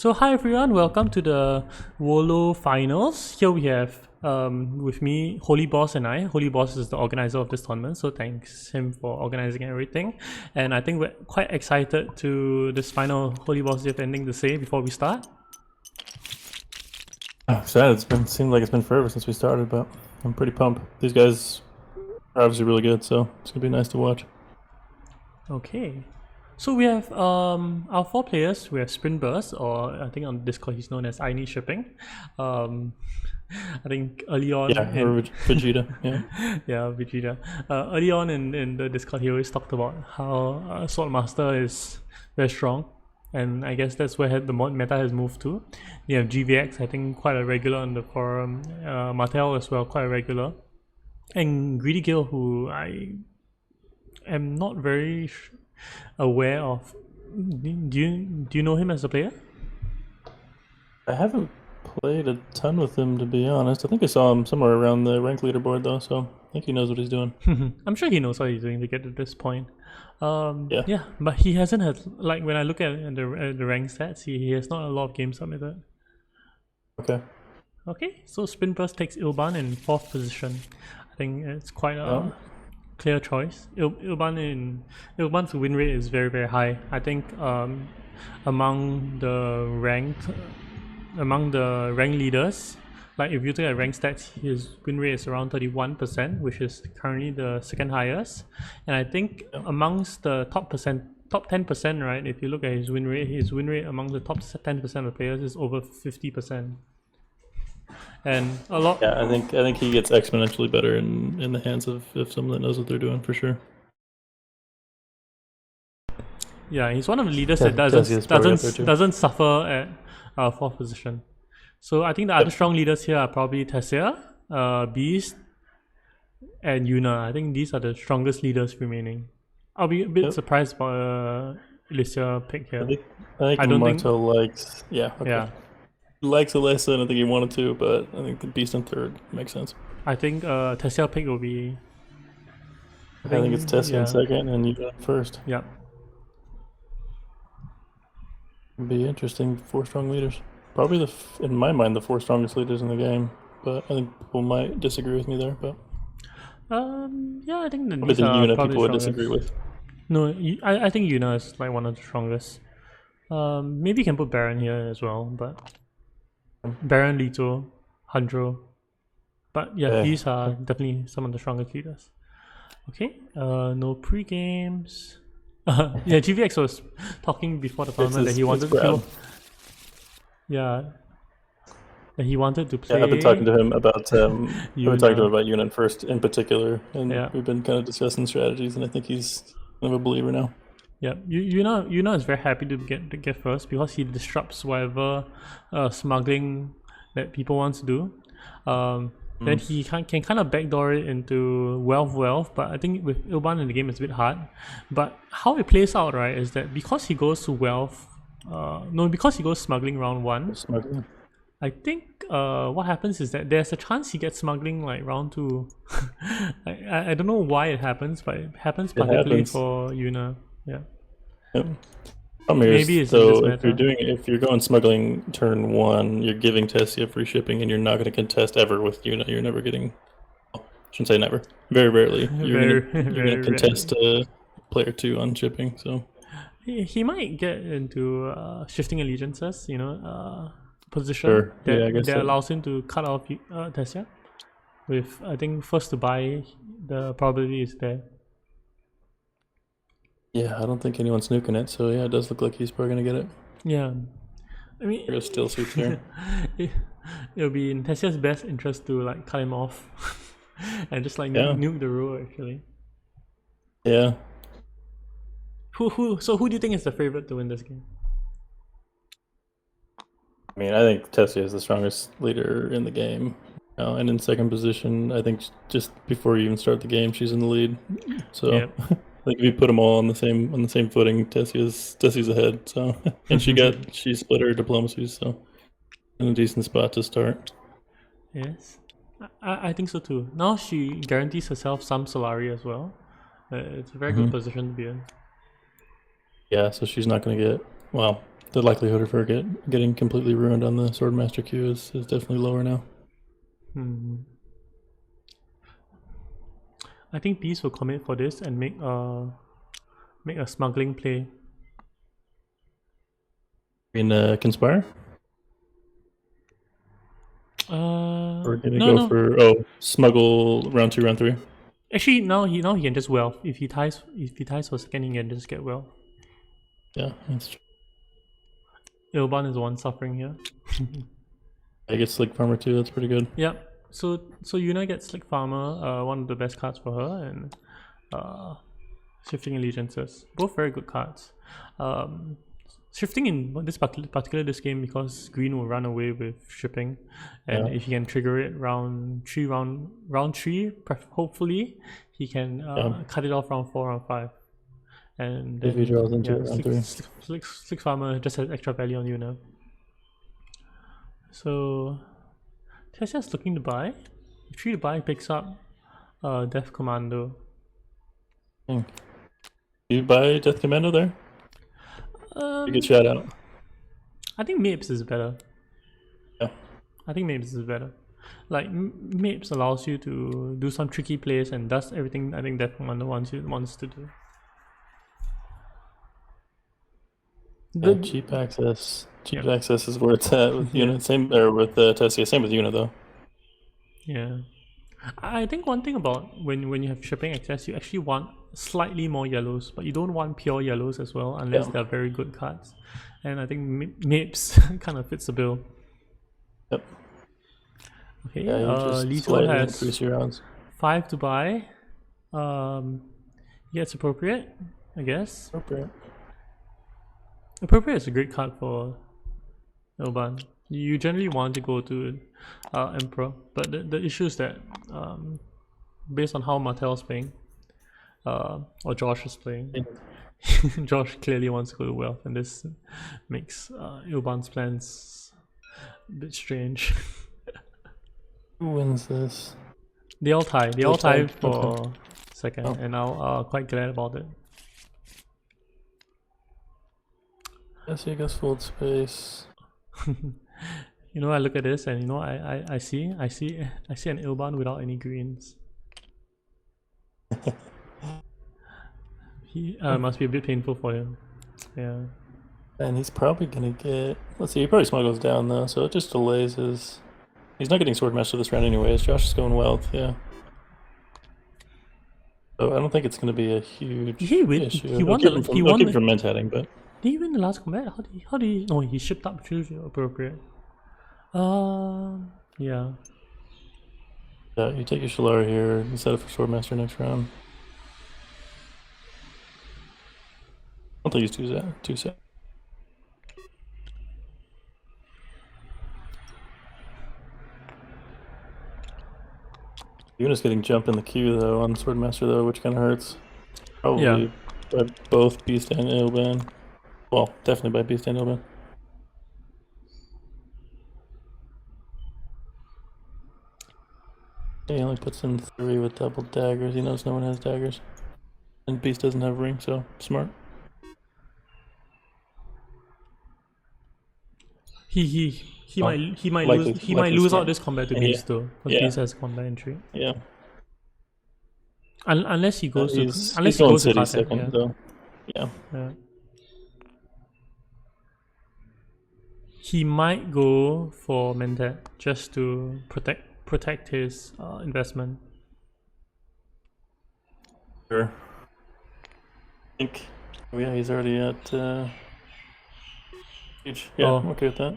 So hi everyone, welcome to the Wolo finals. Here we have with me Holy Boss and I. Holy Boss is the organizer of this tournament, so thanks him for organizing everything. And I think we're quite excited to this final. Holy Boss, do you have anything to say before we start? Sad. Seemed like it's been forever since we started, but I'm pretty pumped. These guys are obviously really good, so it's gonna be nice to watch. Okay. So we have our four players. We have Sprint Burst, or I think on Discord he's known as I Need Shipping. I think early on, Yeah, or Vegeta. Yeah, yeah, Vegeta. Early on in the Discord, he always talked about how Swordmaster is very strong, and I guess that's where the meta has moved to. You have GVX, I think quite a regular on the forum. Martel as well, quite a regular, and Greedy Gill, who I am not very aware of. Do you know him as a player? I haven't played a ton with him, to be honest. I think I saw him somewhere around the rank leaderboard though, so I think he knows what he's doing. I'm sure he knows what he's doing to get to this point. Yeah. Yeah, but he hasn't had, like, when I look at the rank stats, he has not a lot of games submitted. Okay. Okay, so Spin Burst takes Ilban in 4th position. I think it's quite a clear choice. Ilban's win rate is very, very high. I think among the rank leaders, like if you look at rank stats, his win rate is around 31%, which is currently the second highest. And I think amongst the top 10%, right? If you look at his win rate among the top 10% of players is over 50%. And a lot. Yeah, I think he gets exponentially better in the hands of someone that knows what they're doing for sure. Yeah, he's one of the leaders Yeah, that doesn't suffer at 4th position. So I think the other strong leaders here are probably Tessia, Beast, and Yuna. I think these are the strongest leaders remaining. I'll be a bit surprised by Alicia pick here. I think Martel likes. Yeah. Okay. Yeah. He likes Alyssa, and I think he wanted to, but I think the Beast in 3rd makes sense. I think Tessia pick will be. I think it's Tessia in 2nd, and you got 1st. Yeah. It'd be interesting. 4 strong leaders. Probably in my mind, the 4 strongest leaders in the game. But I think people might disagree with me there. But yeah, I think these are Yuna people would disagree with. No, I think Yuna is like one of the strongest. Maybe you can put Baron here as well, but Baron, Lito, Handro. But yeah, these are definitely some of the strongest leaders. Okay, no pre-games. Yeah, GVX was talking before the tournament that he wanted to. That he wanted to play. Yeah, I've been talking to him about Yuna in 1st in particular, and we've been kind of discussing strategies, and I think he's kind of a believer now. Yeah, Yuna is very happy to get 1st because he disrupts whatever smuggling that people want to do. Then he can kind of backdoor it into wealth, but I think with Ilban in the game it's a bit hard. But how it plays out, right, is that because he goes to wealth, because he goes smuggling round 1. Smuggling. I think what happens is that there's a chance he gets smuggling like round 2. I don't know why it happens, but it happens particularly for Yuna. Yeah. Yep. Maybe it's so if you're going smuggling turn 1, you're giving Tessia free shipping, and you're not going to contest ever with Yuna. You're never getting. I shouldn't say never. Very rarely. You're going to contest player 2 on shipping. So he might get into shifting allegiances. Position that allows him to cut off Tessia. With I think first to buy, the probability is there. Yeah, I don't think anyone's nuking it, so yeah, it does look like he's probably gonna get it. Yeah, I mean, there's still suits here. It'll be in Tessia's best interest to like cut him off and just like nuke the row actually. Yeah. So who do you think is the favorite to win this game? I mean, I think Tessia is the strongest leader in the game. And in 2nd position, I think just before you even start the game, she's in the lead. So I think if you put them all on the same footing, Tessia's ahead. So and she split her diplomacies, so in a decent spot to start. Yes, I think so too. Now she guarantees herself some Solari as well. It's a very good position to be in. Yeah, so she's not going to get... Well, the likelihood of her getting completely ruined on the Swordmaster queue is definitely lower now. I think Beast will commit for this and make a smuggling play. In Conspire? Or gonna go for smuggle round 2, round 3? Actually, now he can just wealth. If he ties for second, he can just get wealth. Yeah, that's true. Ilban is the one suffering here. I get Slick Farmer too. That's pretty good. Yep. So Yuna gets Slick Farmer, one of the best cards for her, and Shifting Allegiances. Both very good cards. Shifting in this this game because green will run away with shipping, and if he can trigger it round three, hopefully he can cut it off round 4, round 5, and then if he draws into round 3. Slick Farmer just has extra value on Yuna. So Tessia's looking to buy. If 3 to buy, picks up Death Commando. You buy Death Commando there? You get shout out. I think Mapes is better. Yeah. I think Mapes is better. Like Mapes allows you to do some tricky plays and does everything I think Death Commando wants to do. Yeah, cheap access. Access is where it's at with Yuna. Same or with Tessia. Same with Yuna though. Yeah. I think one thing about when you have shipping access, you actually want slightly more yellows, but you don't want pure yellows as well unless they're very good cards. And I think Mapes kind of fits the bill. Yep. Okay, just Lito has increase your odds. 5 to buy. Yeah, it's appropriate, I guess. Appropriate is a great card for Ilban. You generally want to go to Emperor, but the issue is that based on how Martel's playing, or Josh is playing, Josh clearly wants to go to Wealth, and this makes Ilban's plans a bit strange. Who wins this? They all tie. They all tie for second, and I'm quite glad about it. Yes, he goes full space. You know, I look at this and I see an Ilban without any greens. He must be a bit painful for him. Yeah. And he's probably gonna get. Let's see. He probably smuggles down though, so it just delays his. He's not getting Swordmaster this round anyways. Josh is going Wealth, yeah. So I don't think it's gonna be a huge issue. He won from Mentatting, but. Did he win the last combat? How did he? No, he shipped up to appropriate. Yeah. Yeah, you take your Shalari here and set up for Swordmaster next round. I don't think he's too set. Yuna's getting jumped in the queue though on Swordmaster though, which kind of hurts. Probably by both Beast and Ilban. Well, definitely by Beast and Ilban. He only puts in 3 with double daggers. He knows no one has daggers. And Beast doesn't have ring, so smart. He might lose out this combat to Beast though. Because Beast has combat entry. Yeah. Unless he goes to City second though. Yeah. He might go for Mentat just to protect his investment. Sure. I think. Oh yeah, he's already at huge. Yeah, I'm okay with that.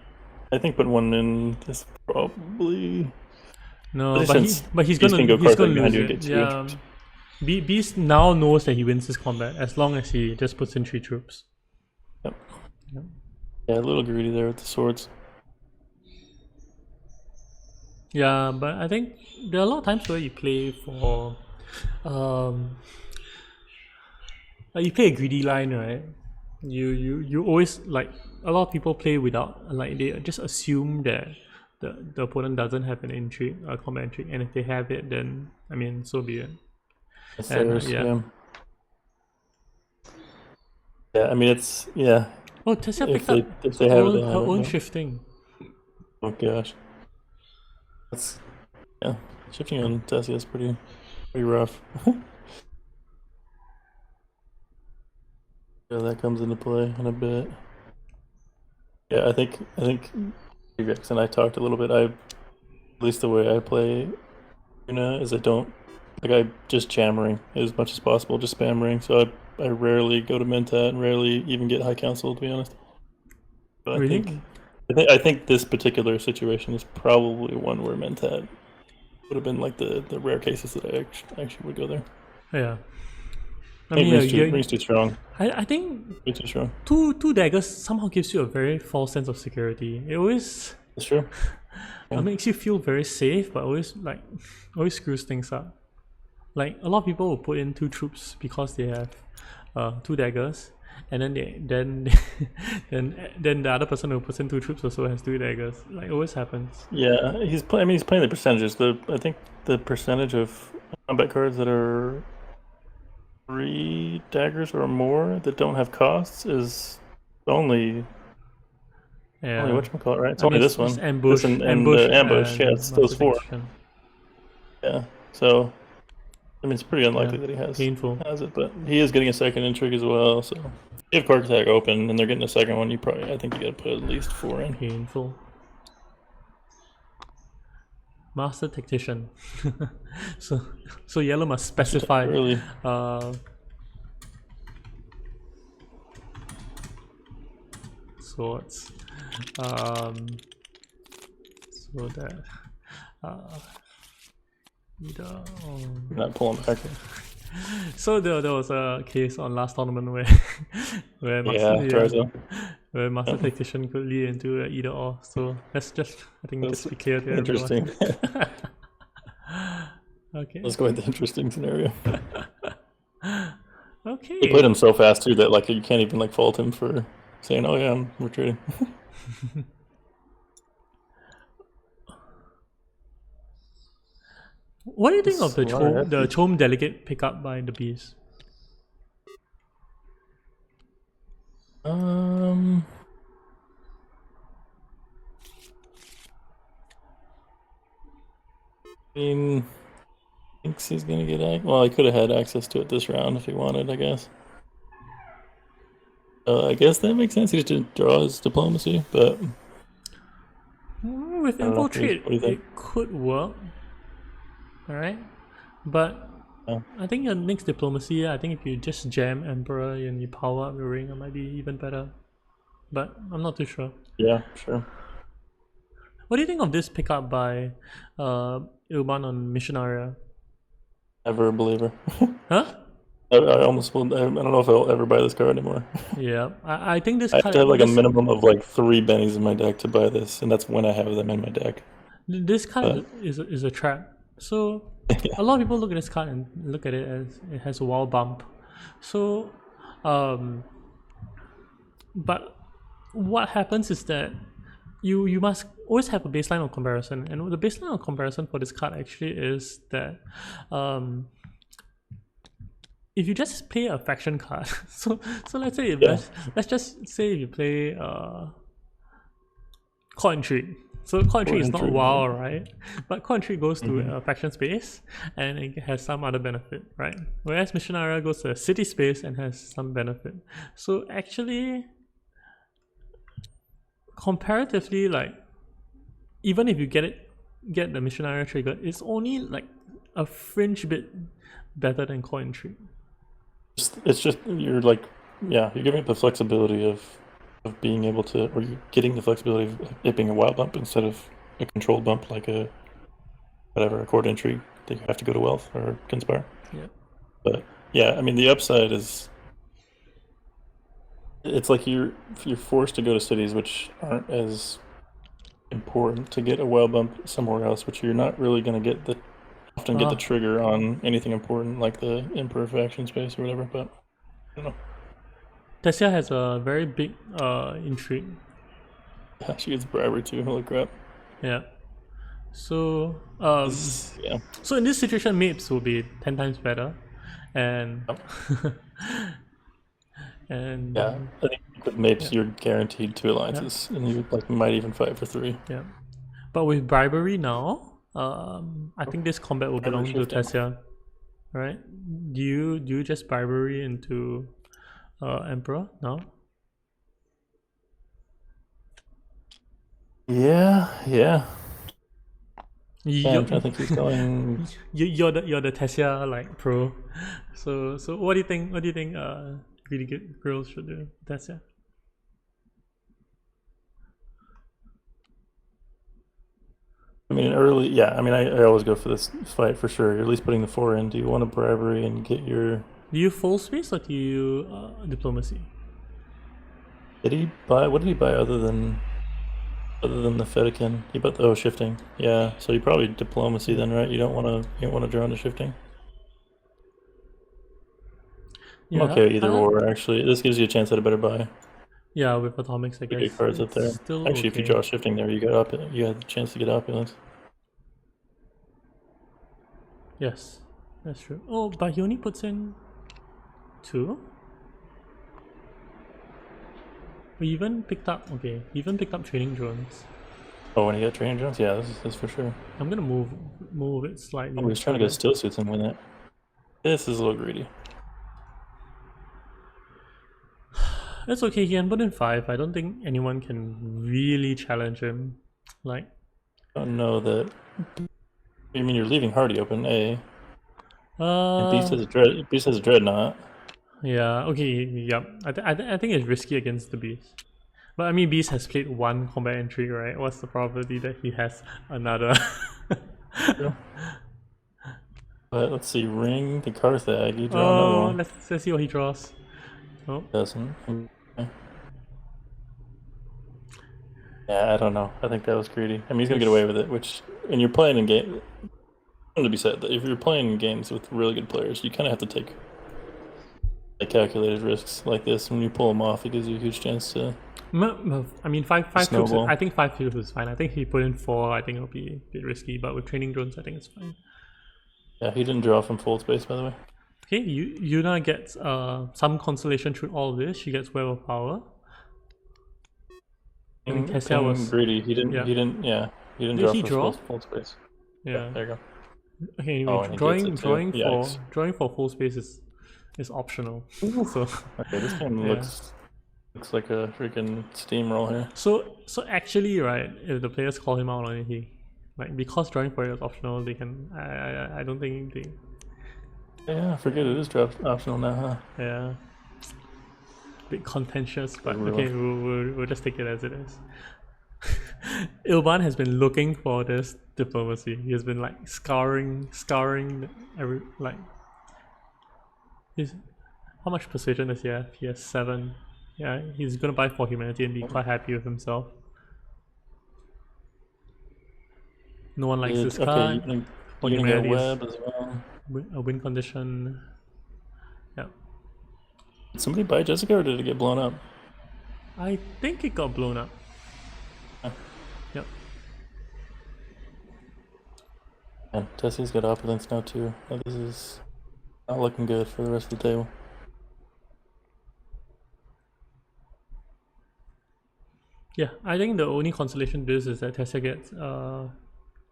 I think putting one in is probably. No, but he's gonna lose it. Yeah. Beast now knows that he wins his combat as long as he just puts in 3 troops. Yep. Yeah, a little greedy there with the swords. Yeah, but I think there are a lot of times where you play for, like you play a greedy line, right? You always like a lot of people play without they just assume that the opponent doesn't have an intrigue, a combat intrigue, and if they have it, then I mean, so be it. Yeah, I mean it's Oh, Tessia If picked up they have it, they her have it. own Yeah. shifting. Oh gosh, that's yeah. Shifting on Tessia is pretty rough. Yeah, that comes into play in a bit. Yeah, I think Rex and I talked a little bit. At least the way I play Una is I don't like I just jammering as much as possible, just spammering. So I rarely go to Mentat and rarely even get High Council, to be honest. But Really? I think this particular situation is probably one where Mentat would have been like the rare cases that I actually would go there. Yeah. I I think mean, Ring's too strong. I think Way too strong. two daggers somehow gives you a very false sense of security. It always That's true. Yeah. makes you feel very safe, but always screws things up. Like a lot of people will put in 2 troops because they have 2 daggers, and then then the other person who puts in 2 troops also has 2 daggers. Like it always happens. Yeah, he's playing the percentages. I think the percentage of combat cards that are 3 daggers or more that don't have costs is only Yeah. only whatchamacallit, right? It's I only mean, this one. it's ambush, This and ambush, ambush. Yeah, and it's those 4. Master. Yeah. So I mean, it's pretty unlikely Yeah, that he painful. has it, but he is getting a second intrigue as well. So if you have Card Attack open and they're getting a second one, I think you got to put at least 4 in. Painful. Master Tactician. so yellow must specify Really. Swords. So that either Not pulling back. So there was a case on last tournament where where Master Tactician could lead into either or. So let's just be clear to interesting. everyone. Okay. Let's go with the interesting scenario. Okay. He played him so fast too that like you can't even like fault him for saying, "Oh yeah, I'm retreating." What do you think of the Chom delegate pickup by the bees? I mean, thinks he's gonna get well. He could have had access to it this round if he wanted, I guess. I guess that makes sense. He just draw his diplomacy, but with infiltrate, it could work. All right, but I think your next diplomacy. I think if you just jam Emperor and you power up your ring, it might be even better. But I'm not too sure. Yeah, sure. What do you think of this pickup by Ilban on Missionaria? Never a believer. Huh? I almost will. I don't know if I'll ever buy this card anymore. Yeah, I think this I card have to have like a minimum of like 3 bennies in my deck to buy this, and that's when I have them in my deck. This card is a trap. So a lot of people look at this card and look at it as it has a wall bump. So, but what happens is that you must always have a baseline of comparison, and the baseline of comparison for this card actually is that if you just play a faction card, so let's say let's just say you play Court Intrigue. So Court Intrigue is not WoW, right? But Court Intrigue goes to a faction space and it has some other benefit, right? Whereas Missionaria goes to a city space and has some benefit. So actually, comparatively, like even if you get the Missionaria trigger, it's only like a fringe bit better than Court Intrigue. It's just you're like, yeah, you're giving it the flexibility of being able to, or you're getting the flexibility of it being a wild bump instead of a controlled bump like a Court Intrigue that you have to go to Wealth or Conspire. Yeah. But yeah, I mean the upside is it's like you're forced to go to cities which aren't as important to get a wild bump somewhere else, which you're not really going to get the trigger on anything important like the Emperor faction space or whatever. But I don't know. Tessia has a very big intrigue. Yeah, she gets bribery too. Holy crap! Yeah. So yeah. So in this situation, Mapes will be 10 times better, and and yeah, I think With Mapes, Yeah. you're guaranteed 2 alliances, and you like might even fight for 3. Yeah. But with bribery now, I think this combat will Ever belong to shifting. Tessia, right? Do you just bribery into Emperor now? Yeah. Yeah, I'm You trying to think who's going. you're the Tessia like pro. So what do you think? What do you think? Really good girls should do Tessia. I mean, early. Yeah, I mean, I always go for this fight for sure. You're at least putting the 4 in. Do you want a bribery and get your? Do you full space or do you diplomacy? Did he buy? What did he buy other than the Fedican? He bought the shifting. Yeah, so you probably diplomacy then, right? You don't want to draw into shifting. I'm Yeah, okay with either or. Actually, this gives you a chance at a better buy. yeah. With atomics, I The guess good cards up it's there. still Actually, if you okay. draw shifting there, you got you had the chance to get opulence. Yes, that's true. Oh, but he only puts in 2. We even picked up. Okay, he even picked up training drones. Oh, when you got training drones, yeah, this is for sure. I'm gonna move it slightly. Oh, he was trying to go still suits and win that. This is a little greedy. It's okay. He can put in 5. I don't think anyone can really challenge him. Like, I don't know that. I mean, you're leaving Hardy open, A. And Beast has a dreadnought. yeah. Okay. Yep. I think it's risky against the beast. But I mean, Beast has played 1 combat entry, right? What's the probability that he has another? Yeah. But let's see, Ring the Carthag. You draw another Oh, one. let's see what he draws. Oh, Doesn't. Okay. Yeah, I don't know. I think that was greedy. I mean, he's gonna get away with it. Which, when you're playing in game, to be said that if you're playing in games with really good players, you kind of have to take like calculated risks like this. When you pull them off, it gives you a huge chance to I mean, five troops. snowball. I think 5 troops is fine. I think he put in 4. I think it'll be a bit risky, but with training drones, I think it's fine. Yeah, he didn't draw from full space, by the way. Okay, Yuna gets some consolation through all of this. She gets Web of Power. I think Tessia was greedy. He didn't. yeah. He didn't. Yeah, he didn't Did draw he for draw? full space. Yeah. There you go. Okay. Anyway, Oh, and he gets it too. drawing for full space is optional. So Okay, this game yeah. looks like a freaking steamroll here. So actually, right, if the players call him out on anything, like because drawing for it is optional, they can. I don't think they. Yeah, forget it is draft optional now, huh? Yeah. Bit contentious, but Really? okay, we'll just take it as it is. Ilban has been looking for this diplomacy. He has been like scouring every like. How much persuasion does he have? He has 7. Yeah, he's gonna buy for humanity and be quite happy with himself. No one likes this Okay, card. you're For gonna get humanity, web as well. a win condition. Yeah, Did somebody buy Jessica or did it get blown up? I think it got blown up. Huh. Yep. And Tessie's got opulence now too. Oh, this is not looking good for the rest of the table. Yeah, I think the only consolation to this is that Tessia gets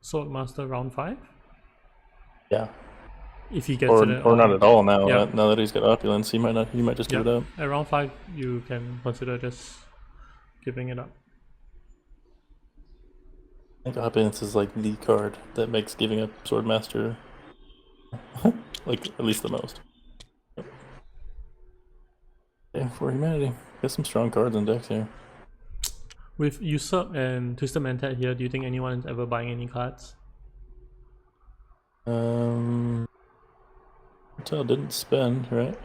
Sword Master round 5. Yeah. If he gets Or it at not at all now. Yeah. Now that he's got opulence, he might not. He might just give it up. At round 5, you can consider just giving it up. I think opulence is like the card that makes giving up Swordmaster like at least the most. Yeah, for humanity. Got some strong cards in decks here. With Usurp and Twisted Mentat here, do you think anyone is ever buying any cards? Hotel didn't spend, right?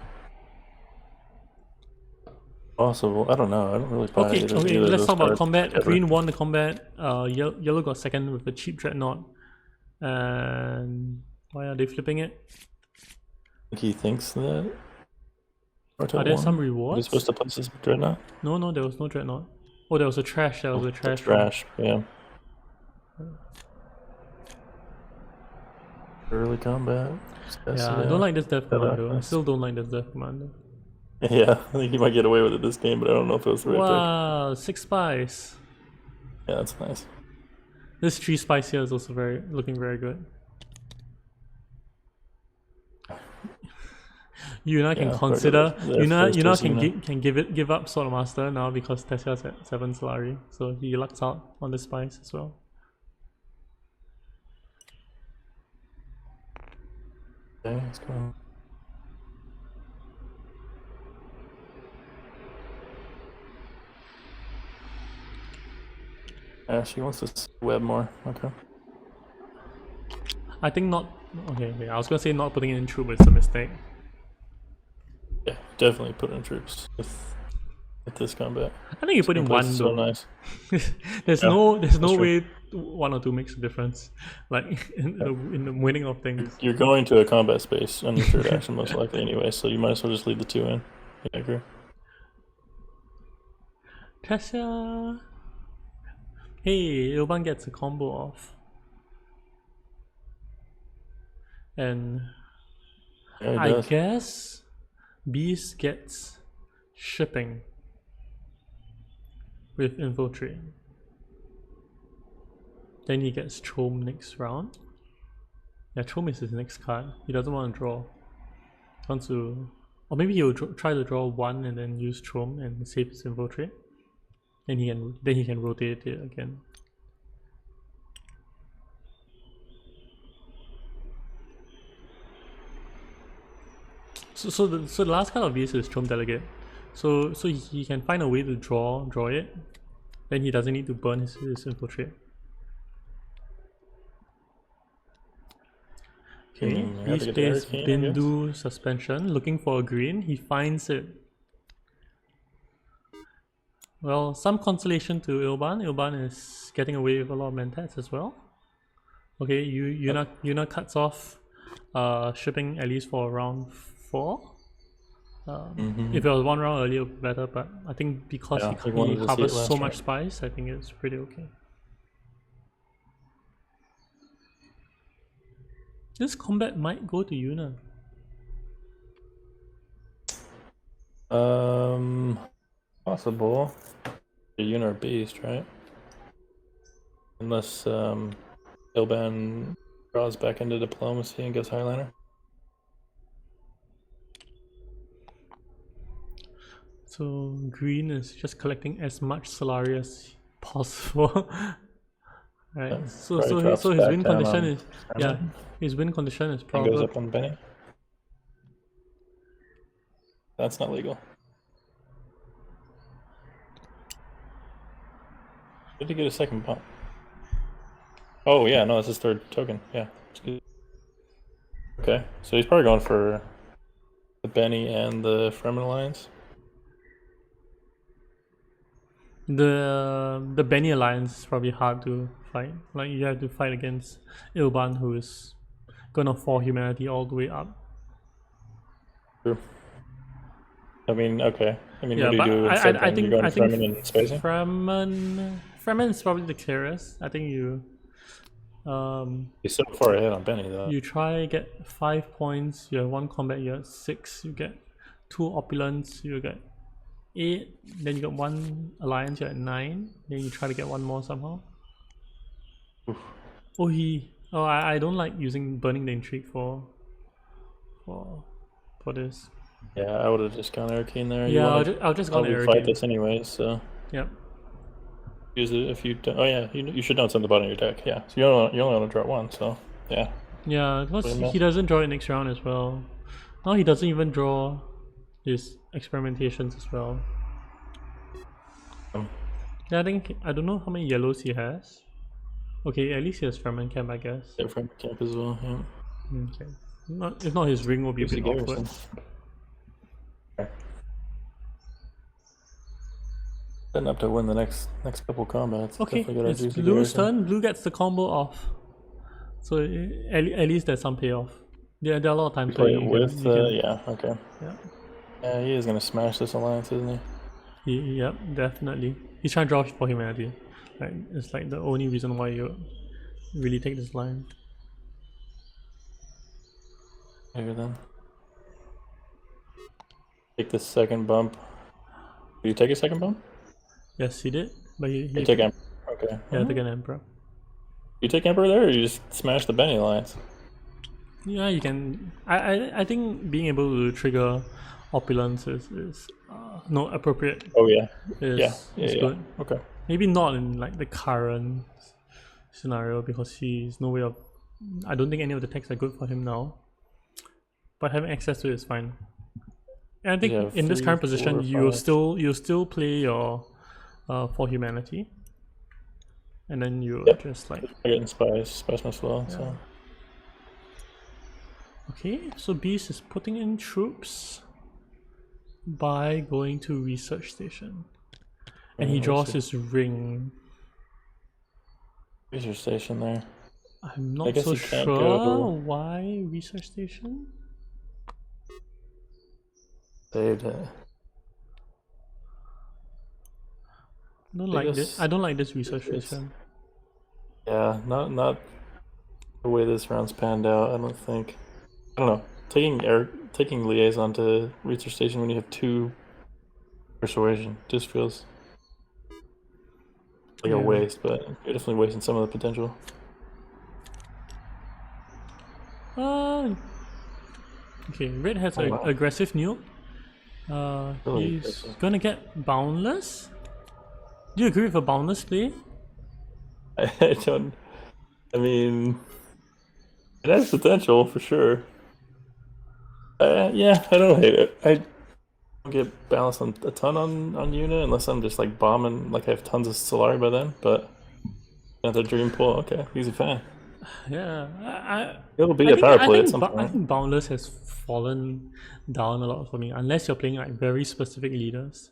Possible. I don't know. I don't really buy Okay, either okay. of Let's those talk about cards combat. ever. Green won the combat. Yellow got second with the cheap Dreadnought. And why are they flipping it? I think he thinks that. Are there some Are you rewards? supposed to place this Dreadnought? No, there was no Dreadnought. Oh, there was a trash. There was a trash. Trash. Yeah. Early combat. Yeah, I don't like this Death Commander. I still don't like this Death Commander. Yeah, I think he might get away with it this game, but I don't know if it was the right pick. Wow, 6 spice. Yeah, that's nice. This 3 spice here is also looking very good. Yuna can Yeah, consider Yuna can can give up Sword Master now because Tessia's at 7 Solari, so he lucks out on the spice as well. Okay, let's go. Yeah, she wants to web more. Okay. I think not. Okay, I was gonna say not putting it in troop, but it's a mistake. Yeah, definitely put in troops with this combat. I think you put in Place one is though. so nice. there's Yeah, no that's true. way 1 or 2 makes a difference. Like in the winning of things. You're going to a combat space on your third action most likely anyway, so you might as well just leave the 2 in. Yeah, I agree. Tessia. Hey, Ilban gets a combo off. And Yeah, he I does. guess Beast gets shipping with infiltrate. Then he gets Chom next round. Yeah, Chom is his next card. He doesn't want to draw. He wants to, or maybe he'll try to draw 1 and then use Chom and save his infiltrate. Then he can rotate it again. So the last card of Beast is Chom Delegate. So he can find a way to draw it. Then he doesn't need to burn his infiltrate. Okay, Beast plays Bindu Suspension, looking for a green. He finds it. Well, some consolation to Ilban. Ilban is getting away with a lot of mentats as well. Okay, Yuna cuts off shipping at least for round 4. If it was 1 round earlier, it would be better, but I think because he harvests so much spice, I think it's pretty okay. This combat might go to Yuna. Possible. Yuna or Beast, right? Unless Ilban draws back into diplomacy and gets Highliner. So green is just collecting as much Solari as possible. Right. So his win condition is his win condition is probably goes up on Benny. That's not legal. Did he get a second pump? Oh yeah, no, that's his 3rd token. Yeah. Okay, so he's probably going for the Benny and the Fremen Alliance. The Benny Alliance is probably hard to fight. Like you have to fight against Ilban, who is gonna fall humanity all the way up. True. I mean, okay. I mean, yeah, what do you do instead? I think Fremen and spacing? Fremen is probably the clearest. I think you he's so far ahead on Benny though. You try get 5 points, you have 1 combat, you have 6, you get 2 opulence, you get 8, then you got 1 alliance, you're at 9, then you try to get 1 more somehow. Oof. I don't like using burning the intrigue for this. Yeah, I would have just gone Arcane there. Yeah, I'll just go Arcane. Fight this anyways, so. Yep. Use it if you don't. Oh yeah, you should not send the bottom of your deck. Yeah, so you only want to draw 1, so yeah. Yeah, because he doesn't draw it next round as well. Now he doesn't even draw his experimentations as well. Yeah, I don't know how many yellows he has. Okay, at least he has Fremen Camp, I guess. Yeah, Fremen Camp as well. Yeah. Okay. If not, his ring will be a bit awkward. Okay. Setting up to win the next couple combats. Okay, it's Blue's turn. Blue gets the combo off. So at least there's some payoff. There are a lot of times where you can, yeah, okay. Yeah, he is gonna smash this alliance, isn't he? Yep, definitely. He's trying to draw for humanity. Like it's like the only reason why you really take this line. Maybe then. take the second bump. Did you take a second bump? Yes, he did. But You he take Emperor. Okay. yeah, take an Emperor. You take Emperor there, or you just smash the Benny Alliance? Yeah, you can. I think being able to trigger opulence is no appropriate. Oh yeah. Is good. Okay. Maybe not in like the current scenario because he's no way of. I don't think any of the techs are good for him now. But having access to it is fine. And I think in this current position, you'll still play your for humanity, and then you just like getting spice as well. yeah. So okay, so Beast is putting in troops by going to research station, and he draws his ring. Research station there. I'm not so sure why research station. Saved it. I don't like this. I don't like this research station. Yeah, not the way this round's panned out. I don't think. I don't know. Taking liaison to research station when you have 2 persuasion just feels like a waste, but you're definitely wasting some of the potential. Okay, Red has an aggressive nuke. He's gonna get boundless. Do you agree with a boundless play? I don't. I mean, it has potential for sure. Yeah, I don't hate it. I don't get balanced on a ton on Una unless I'm just like bombing, like I have tons of Solari by then. But another dream pull. Okay, he's a fan. Yeah, it'll be a power play at some point. I think boundless has fallen down a lot for me unless you're playing like very specific leaders.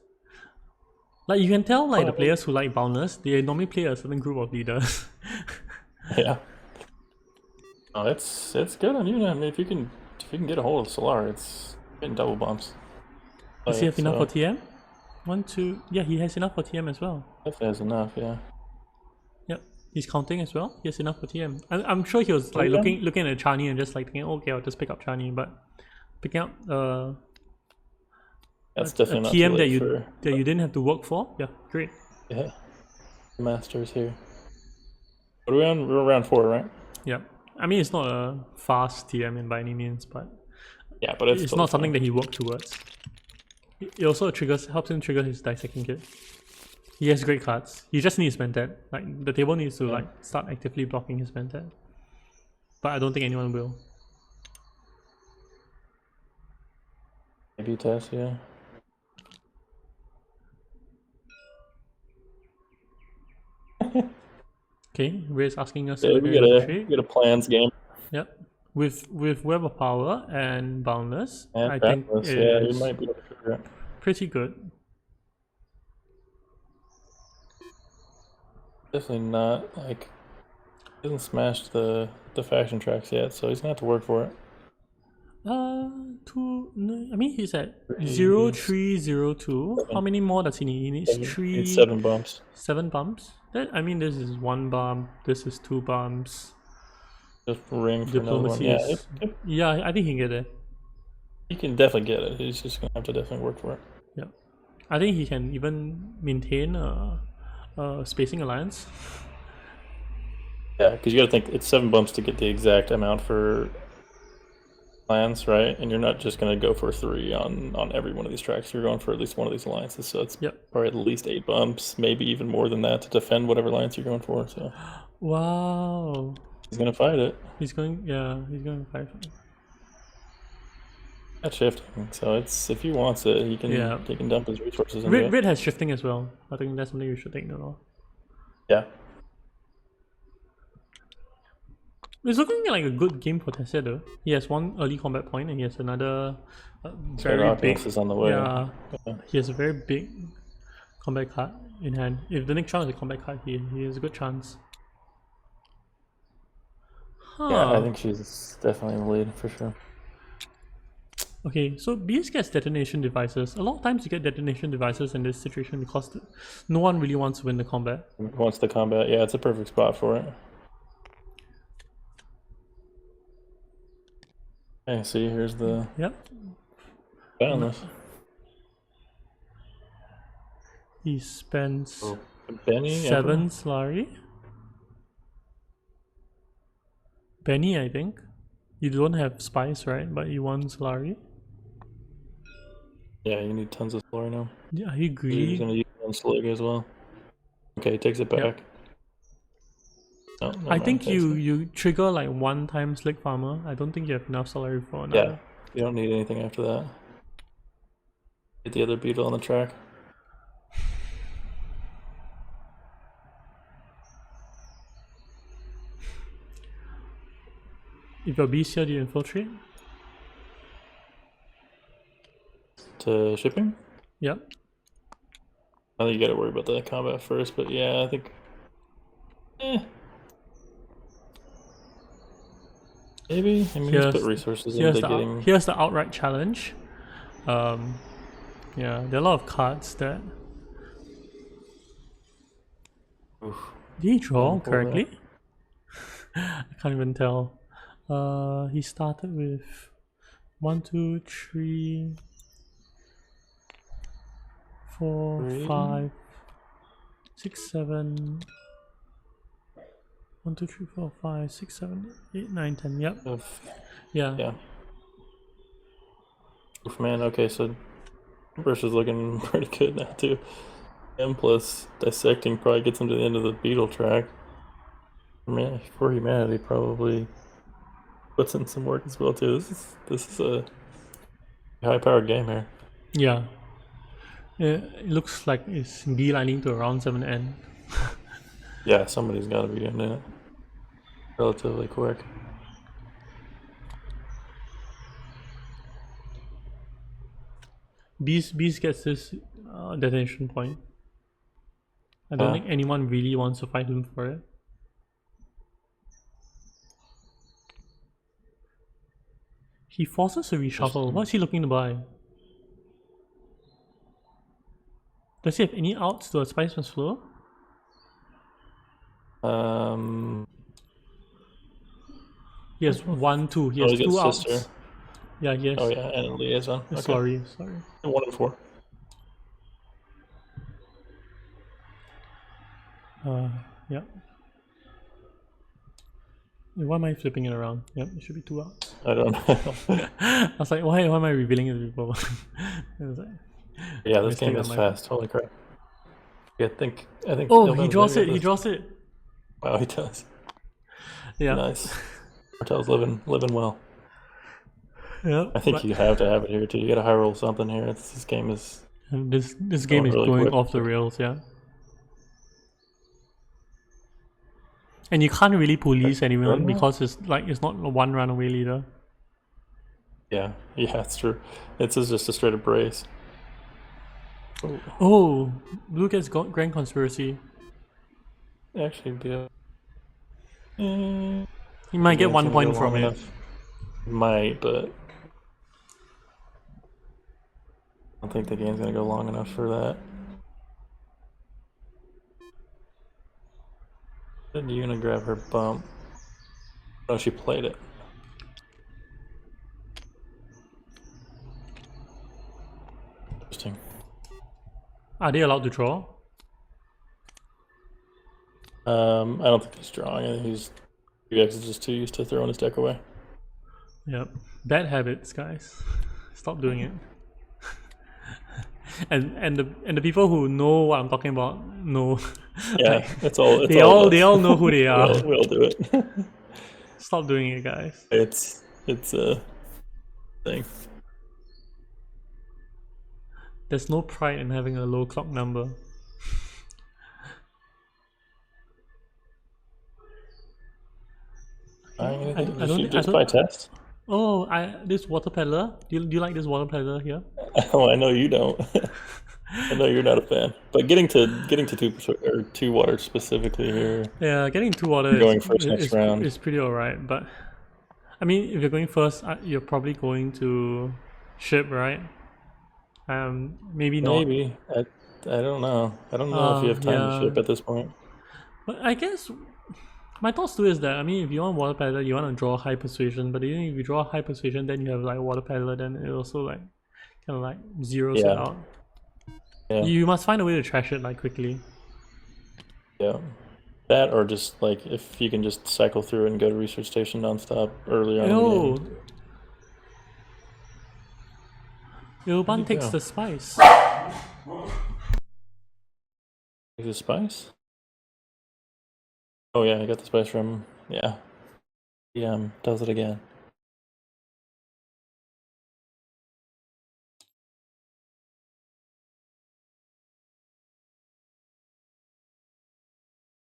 Like you can tell, like the players who like boundless, they normally play a certain group of leaders. Yeah. Oh, it's good on you. I mean, if you can get a hold of Solar, it's getting double bumps. Does he have enough for TM? 1, 2. Yeah, he has enough for TM as well. Definitely has enough. Yeah. Yep. He's counting as well. He has enough for TM. I'm sure he was like looking at Chani and just like thinking, okay, I'll just pick up Chani, but picking up that's definitely a TM that you didn't have to work for. Yeah, great. Yeah. Masters here. What are we on? We're around 4, right? Yeah. I mean, it's not a fast TM by any means, but yeah, but it's not something that he worked towards. It also helps him trigger his dissecting kit. He has great cards. He just needs Mentat. Like the table needs to like start actively blocking his Mentat. But I don't think anyone will. Maybe Tess, yeah. Okay, Ray's asking us. Yeah, we get a plans game. Yep. With Web of Power and Boundless, and I think he might be able to trigger it. Pretty good. Definitely not like he hasn't smashed the faction tracks yet, so he's gonna have to work for it. I mean he's at 0302. How many more does he need? He needs 7 bumps. 7 bumps? I mean this is 1 bump, this is 2 bumps. Just ring for diplomacy. Yeah, I think he can get it. He can definitely get it. He's just gonna have to definitely work for it. Yeah. I think he can even maintain a spacing alliance. Yeah, because you gotta think it's 7 bumps to get the exact amount for plans, right? And you're not just gonna go for 3 on every one of these tracks. You're going for at least one of these alliances, so it's probably at least 8 bumps, maybe even more than that to defend whatever alliance you're going for. So wow, he's gonna fight it. He's going to fight it. That's shifting, so it's if he wants it, he can dump his resources in Red has shifting as well. I think that's something you should take note of. Yeah. It's looking like a good game for Tessia though. He has 1 early combat point and he has another very big. Is on the way. Yeah, he has a very big combat card in hand. If the next round is a combat card, he has a good chance. Yeah, I think she's definitely in the lead for sure. Okay, so BS gets detonation devices. A lot of times you get detonation devices in this situation because no one really wants to win the combat. Wants the combat, yeah, it's a perfect spot for it. Okay, see, here's the... Yep. Boundless. He spends Oh, Benny, 7 Emperor? Solari. Benny, I think. You don't have spice, right? But you want Solari. Yeah, you need tons of Solari now. Yeah, are you He's greedy? gonna use it on Slig as well. Okay, he takes it back. Yep. No, never I mind. think Takes it. you trigger like 1 time Slick Farmer. I don't think you have enough Solari for Yeah, another. you don't need anything after that. Get the other beetle on the track. If your beast here, do you infiltrate? To shipping? Yep. I think you gotta worry about the combat first, but yeah, I think. Maybe. I mean, he's put resources into getting. Here's the outright challenge. Yeah, there are a lot of cards that. Oof. Did he draw Don't pull correctly? I can't even tell. He started with 1, 2, 3, 4, Three? 5, 6, 7. 1, 2, 3, 4, 5, 6, 7, 8, 9, 10. Yep. Yeah. Yeah. Oof, man. Okay, so Brush is looking pretty good now too. M plus dissecting probably gets him to the end of the beetle track. Man, for humanity probably puts in some work as well too. This is a high-powered game here. Yeah. It looks like it's beelining to around 7N. Yeah, somebody's got to be doing it relatively quick. Beast gets this detonation point. I don't think anyone really wants to fight him for it. He forces a reshuffle. What's he looking to buy? Does he have any outs to a Spice Must Flow? He has 1, 2. He has 2 outs. Sister. Yeah, yes. Oh yeah, and a liaison. Okay. Sorry. 1 and 4. Yeah. Why am I flipping it around? Yep, it should be 2 outs. I don't know. I was like, why am I revealing it to people? Like, yeah, this game is fast. Holy crap. Yeah, I think. Oh, he draws it. He draws it. Wow, he does. Yeah. Nice. Martel's living well. Yeah. I think you have to have it here too. You gotta high roll something here. This game is. This game is really going off the rails. Yeah. And you can't really police anyone because it's not a 1 runaway leader. Yeah, it's true. It's just a straight up brace. Oh, Blue gets Grand Conspiracy. Actually, He might get 1 point from it. Might, but I don't think the game's gonna go long enough for that. Are you gonna grab her bump? Oh, she played it. Interesting. Are they allowed to draw? I don't think he's drawing. I think he's just too used to throwing his deck away. Yep. Bad habits, guys. Stop doing it. and the people who know what I'm talking about know. Yeah, it's all. They all know who they are. We all do it. Stop doing it, guys. It's a thing. There's no pride in having a low clock number. I don't just by test. Oh, this water peddler. Do you like this water peddler here? Oh, I know you don't. I know you're not a fan. But getting to 2 water specifically here. Yeah, getting 2 water going first next round is pretty alright. But I mean, if you're going first, you're probably going to ship, right? Maybe not. Maybe. I don't know. I don't know if you have time to ship at this point. But I guess my thoughts too is that, I mean, if you want water peddler, you want to draw high persuasion. But even if you draw high persuasion, then you have like water peddler, then it also like kind of like zeroes it out. Yeah. You must find a way to trash it like quickly. Yeah. That or just like if you can just cycle through and go to research station nonstop early on in the Oh, game. Where'd he Ilban takes go? the spice. Is it spice? Oh yeah, I got the spice from does it again.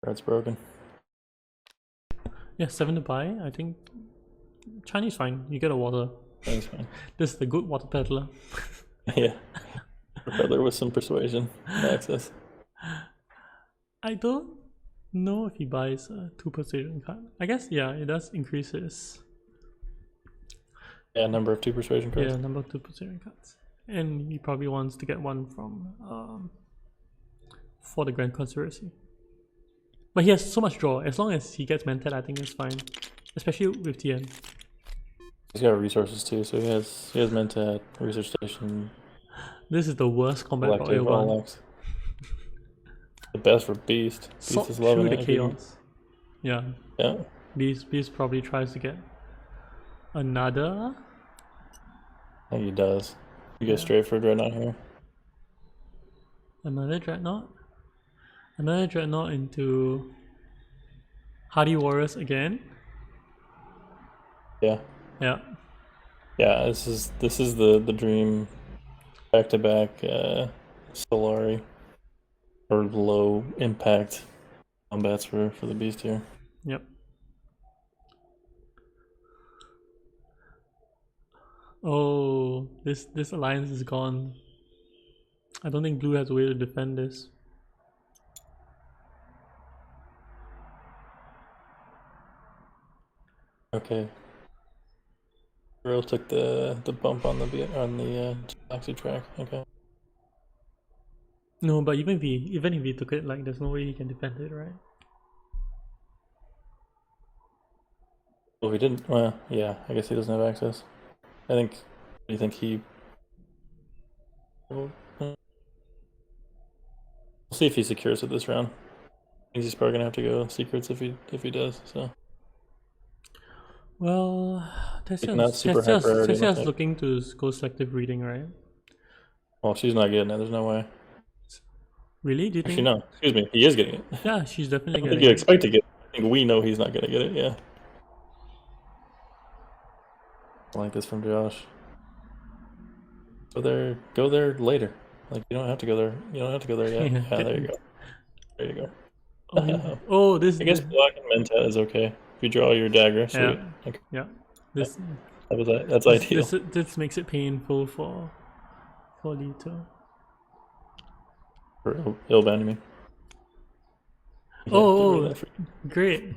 That's broken. Yeah, 7 to buy. I think Chinese fine. You get a water. That's fine. This is the good water peddler. Yeah. Brother with some persuasion and access. I don't know if he buys a 2 persuasion card. I guess, yeah, it does increase his Number of 2 persuasion cards. number of 2 persuasion cards. And he probably wants to get one from for the Grand Conspiracy. But he has so much draw. As long as he gets Mentat, I think it's fine. Especially with TN. He's got resources too, so he has Mentat, research station, This is the worst combat for collective, all Ilban. locks. The best for Beast. Beast Sort is loving through the it. chaos. Yeah. Yeah. Beast probably tries to get another. I think he does. You go straight for Dreadnought here. Another Dreadnought. Another Dreadnought into Hardy Warriors again. Yeah. Yeah. Yeah, this is the dream back to back Solari or low impact combats for the Beast here. Yep. Oh, this alliance is gone. I don't think Blue has a way to defend this. Okay. Grill took the bump on the taxi track. Okay. No, but even if he took it, like there's no way he can defend it, right? Well, he didn't. Well, yeah. I guess he doesn't have access. I think. Do you think he? We'll see if he secures it this round. He's probably gonna have to go secrets if he does. So. Well, Not super high priority, I don't Tessia's think. looking to go selective reading, right? Well, she's not getting it. There's no way. Really? Do you Actually, think? no. Excuse me. He is getting it. Yeah, she's I definitely don't think getting you it. expect to get it. I think we know he's not gonna get it. Yeah. I like this from Josh. Go there later. Like you don't have to go there. You don't have to go there yet. Yeah, there you go. There you go. Oh, this. I guess blocking Mentat is okay. If you draw your dagger, sweet. Yeah. Okay. Yeah. This. That's ideal. This makes it painful for Lito. For Ilban, you mean? Oh, great.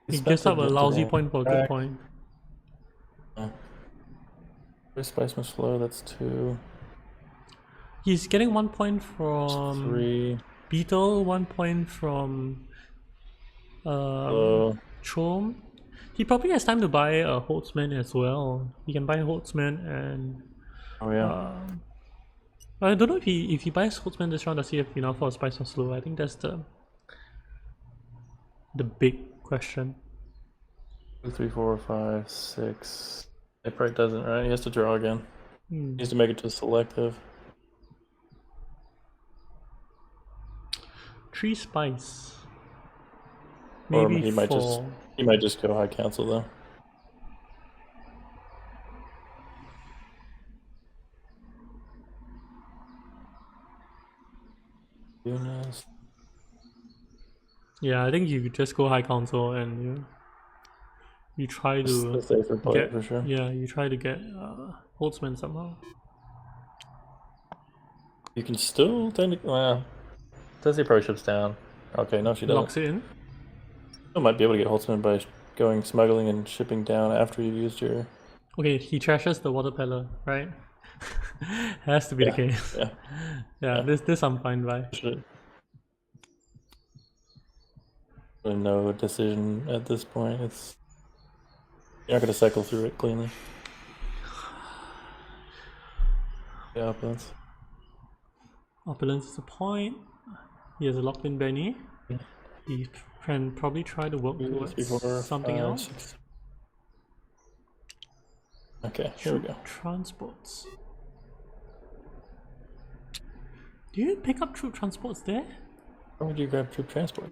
He gives up a lousy point for a good point. Spice must flow, that's 2. He's getting 1 point from 3. Beetle, 1 point from Chom. He probably has time to buy a Holtzman as well. He can buy Holtzman and I don't know if he buys Holtzman this round, does he have enough for a Spice or Slow? I think that's the big question. 2, 3, 4, 5, 6. It probably doesn't, right? He has to draw again. He needs to make it to selective. 3 Spice. Or Maybe he might just go high council though. Goodness. Yeah, I think you just go high council and you try to the safer play for sure. Yeah, you try to get Holtzman somehow. You can still technically. Well, Tessie probably ships down. Okay, no, she doesn't. Locks it in. You might be able to get Holtzman by going smuggling and shipping down after you've used your. Okay, he trashes the water peddler, right? Has to be the case. Yeah. This I'm fine by. No decision at this point. You're not gonna cycle through it cleanly. Yeah, opulence. Opulence is a point. He has a locked in Benny. He can probably try to work 2, towards 3, 4, something 5, else. 6. Okay, here we go. Transports. Do you pick up troop transports there? Why would you grab troop transport?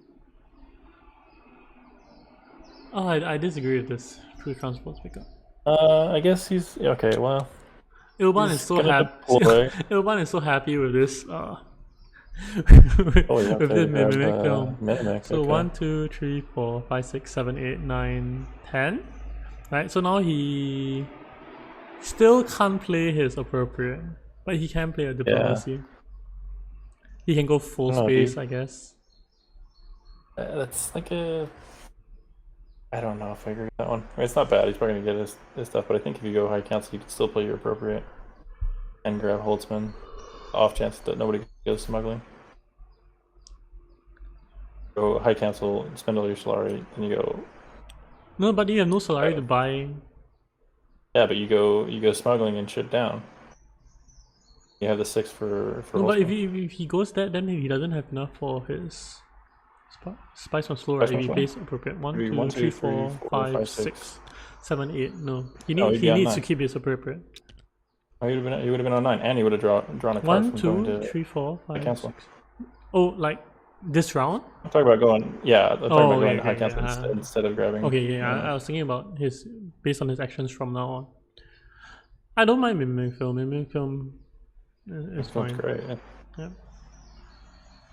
Oh, I disagree with this. Troop transports pickup. I guess he's okay. Well, Ilban is he's so gonna happy. deploy. Ilban is so happy with this. Oh, yeah, with okay. this mimic film. Mimic. So Okay. 1, 2, 3, 4, 5, 6, 7, 8, 9, 10. Right. So now he still can't play his appropriate, but he can play a diplomacy. He can go full space, I guess. That's like a. I don't know if I agree with that one. I mean, it's not bad. He's probably gonna get his stuff, but I think if you go high council, you can still play your appropriate and grab Holtzman. Off chance that nobody goes smuggling. Go high council, spend all your Solari, then you go. No, but you have no Solari to buy. Yeah, but you go smuggling and shit down. You have the 6 for. No, but if Holtzman. he goes that, then he doesn't have enough for his spice on slow, right? If he plays appropriate. 1, 2, 3, 4, 5, 6, 7, 8. No, he needs to keep his appropriate. Oh, he would have been on 9, and he would have drawn a card 1, from 2, going to 3, 4, 5, cancel. 6. Oh, like this round? I'm talking about going. Yeah, I'm talking about going to high cancel yeah. instead of grabbing. Okay, yeah, I was thinking about his based on his actions from now on. I don't mind mimic film. Mimic film is fine. Great. Yeah.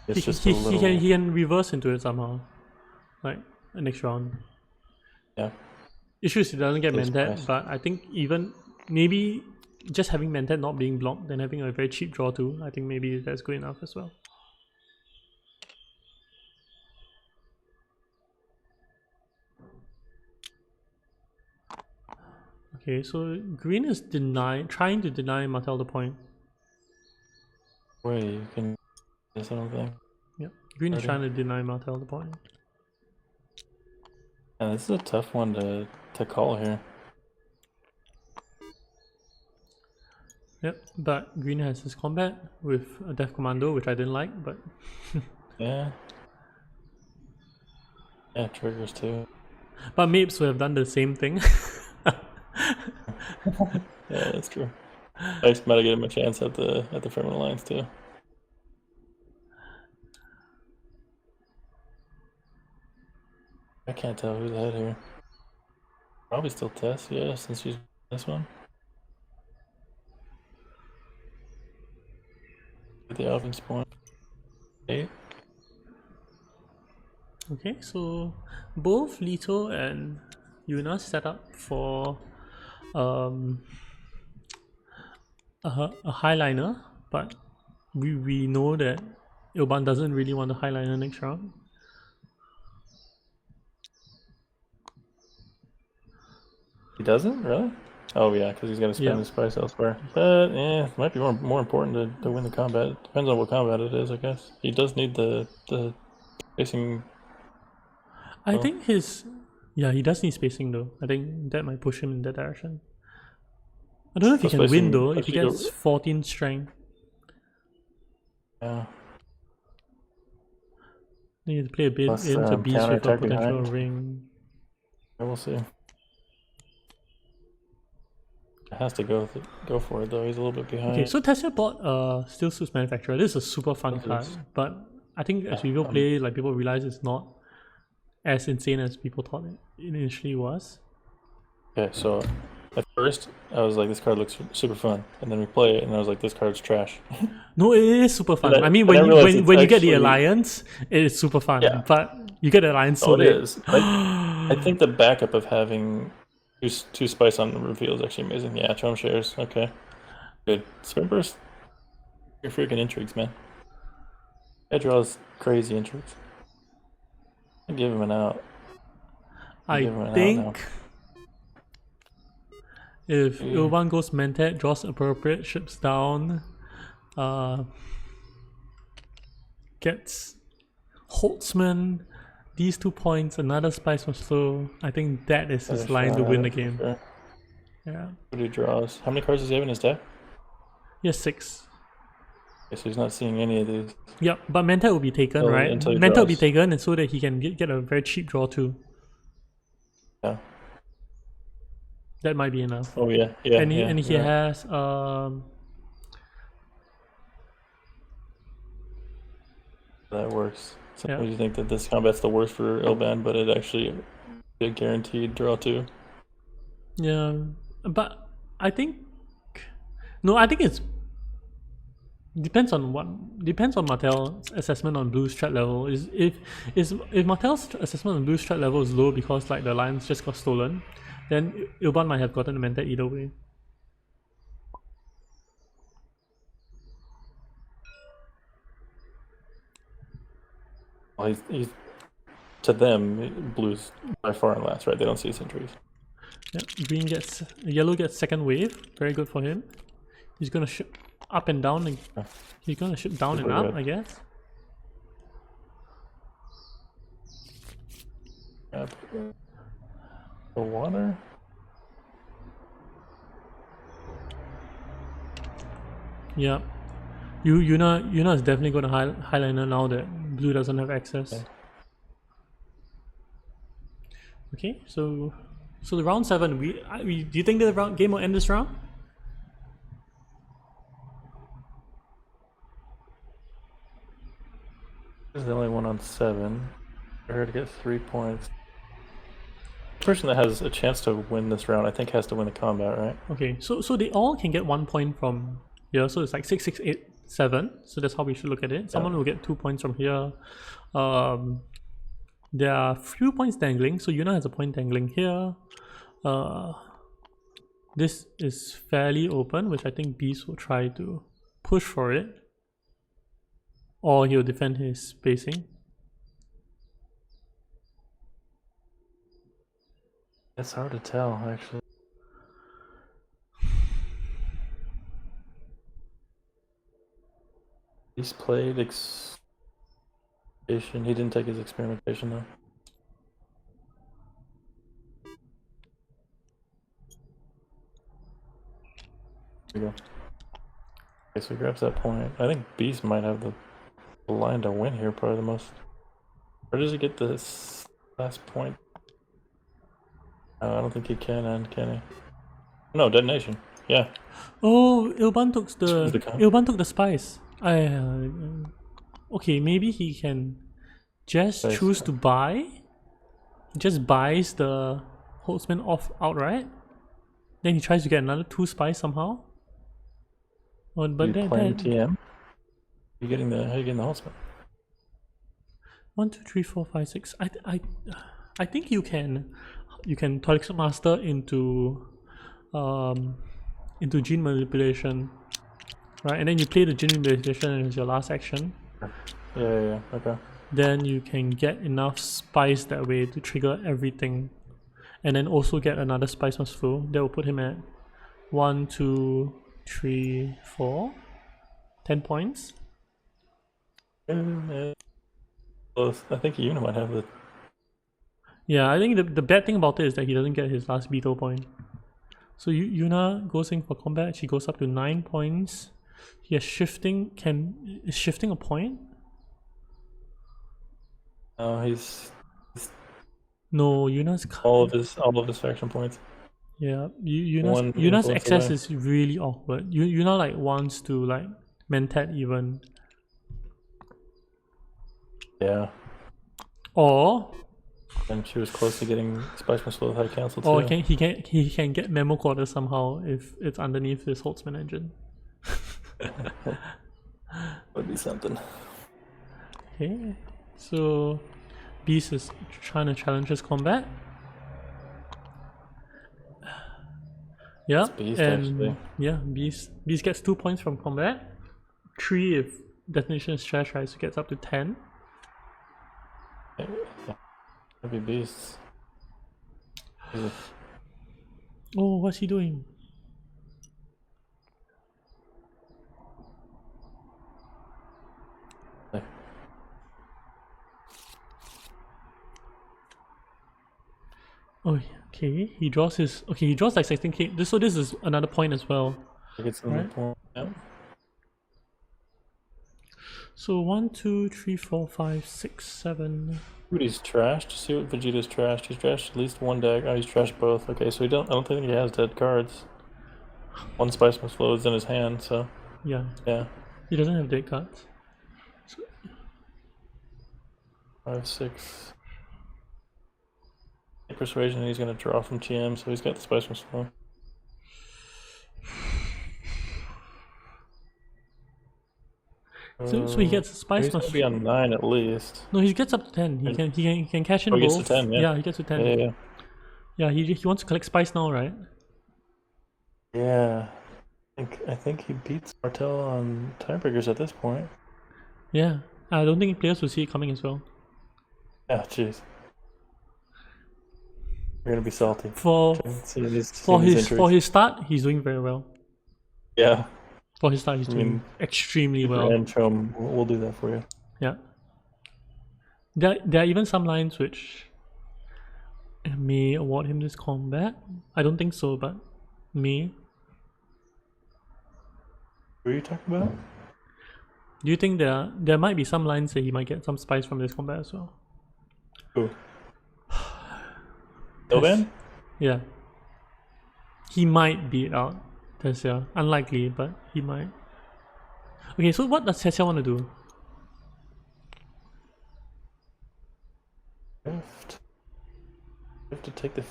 It's just a little... he can reverse into it somehow, like the next round. Yeah. Issues he doesn't get Mentat, but I think even maybe just having Mentat not being blocked, then having a very cheap draw too, I think maybe that's good enough as well. Okay, so green is trying to deny Martel the point. Wait, you can. Yes, I don't think. Yeah, green is trying to deny Martel the point. Yeah, this is a tough one to call here. Yep, but green has his combat with a Death Commando, which I didn't like, but yeah. Yeah, triggers too. But Mapes would have done the same thing. Yeah, that's true. I just might give him a chance at the Firmament Alliance too. I can't tell who's ahead here. Probably still Tess, yeah, since she's this one. The offense point. 8. Okay, so both Lito and Yuna set up for a highliner, but we know that Ilban doesn't really want the highliner next round. He doesn't? Really? Oh yeah, because he's going to spend his spice elsewhere. But yeah, it might be more important to win the combat. Depends on what combat it is, I guess. He does need the spacing. I think he does need spacing though. I think that might push him in that direction. I don't know if he can win though, if he gets 14 strength. Yeah. Then you have to play a bit into beast with a potential ring. We'll see. Has to go for it though. He's a little bit behind. Okay, so Tesla bought Steel Suits Manufacturer. This is a super fun card, but I think as people play, like people realize it's not as insane as people thought it initially was. Okay, so at first I was like, this card looks super fun, and then we play it, and I was like, this card's trash. No, it is super fun. I mean, when you get the alliance, it is super fun. Yeah. But you get the alliance so late. It is. I think the backup of having two spice on the reveal is actually amazing. Yeah, Trump shares. Okay, good. Sprint burst. Your freaking intrigues, man. That draws crazy intrigues. I give him an out. I think if Ilvan goes Mentat, draws appropriate, ships down, gets Holtzman, these 2 points, another spice from slow. I think that is his line to win the game. Sure. Yeah. What he draws? How many cards does he have in his deck? He has 6. Okay, so he's not seeing any of these. Yep, but Mentat will be taken, Until- right? until he Mentat will be draws. taken, and so that he can get a very cheap draw too. Yeah. That might be enough. Oh yeah, yeah, And he, yeah. and he you're right. has That works. Sometimes yeah. you think that this combat's the worst for Ilban, but it actually a guaranteed draw too. Yeah, but I think I think it's depends on Mattel's assessment on blue strat level. If Mattel's assessment on blue strat level is low because like the lines just got stolen, then Ilban might have gotten the Mentat either way. Well, he's to them, blue's by far and last, right? They don't see sentries. Yeah, yellow gets second wave. Very good for him. He's gonna shoot up and down. He's gonna shoot down and Super up, good. I guess. Yep. The water. Yeah. Yuna is definitely gonna highliner now that blue doesn't have access. Okay, so the round 7. Do you think the game will end this round? This is the only one on 7. For her to get 3 points. The person that has a chance to win this round, I think, has to win the combat, right? Okay, so they all can get 1 point from here. So it's like 6, 6, 8, 7. So that's how we should look at it. Someone will get 2 points from here. There are few points dangling. So Yuna has a point dangling here. This is fairly open, which I think Beast will try to push for it. Or he'll defend his spacing. It's hard to tell, actually. He's played experimentation. He didn't take his experimentation though. There we go. Okay, so he grabs that point. I think Beast might have the line to win here, probably the most. Where does he get this last point? I don't think he can he? No, detonation. Yeah. Oh, Ilban took the spice. Okay, maybe he can just Spice. choose to buy. He just buys the Holtzman off outright. Then he tries to get another 2 spice somehow. Oh, but you playing TM? You're getting how you getting the Holtzman? 1, 2, 3, 4, 5, 6. I think you can Toxic Master into gene manipulation, right? And then you play the gene manipulation as your last action. Yeah. Okay. Then you can get enough spice that way to trigger everything, and then also get another spice must flow. That will put him at 1, 2, 3, 4, 10 points. Well, I think Yuna might have the. Yeah, I think the bad thing about it is that he doesn't get his last veto point. So Yuna goes in for combat. She goes up to 9 points. He has shifting. Is shifting a point? He's No, Yuna's all of his faction points. Yeah, One Yuna's influence access away. is really awkward. Yuna like wants to like mentat even, Yeah. or And she was close to getting Spice Must Flow with High Council too. or he can get memo quarter somehow if it's underneath his Holtzman engine. Would be something. Okay, so Beast is trying to challenge his combat. Yeah, Beast, and actually. yeah, Beast gets 2 points from combat. 3 if Detonation is trash, right? So gets up to 10. Maybe Beasts. Oh, what's he doing? Oh, okay. He draws like 16k. So this is another point as well. Gets in the Right. point. Yep. So 1, 2, 3, 4, 5, 6, 7. Dude, he's trashed. See what Vegeta's trashed. He's trashed at least one deck. Oh, he's trashed both. Okay, so I don't think he has dead cards. One Spice Must Flow is in his hand, so Yeah. yeah. He doesn't have dead cards. 5, 6. Persuasion, he's gonna draw from TM, so he's got the Spice Must Flow. So he gets a Spice He's Must. gonna be on 9 at least. No, he gets up to 10. He can cash in Oh, he both. gets to 10, yeah. He gets to 10. Yeah. Yeah, he wants to collect Spice now, right? Yeah. I think he beats Martel on tiebreakers at this point. Yeah. I don't think players will see it coming as well. Yeah, jeez. You're gonna be salty. For his start, he's doing very well. Yeah. For his start, he's doing extremely well. And Chum, we'll do that for you. Yeah. There are even some lines which may award him this combat. I don't think so, but may. What are you talking about? Do you think there might be some lines that he might get some spice from this combat as well? Who? Ilvan? Yeah. He might beat out Tessia. Unlikely, but he might. Okay, so what does Tessia want to do? You have to take the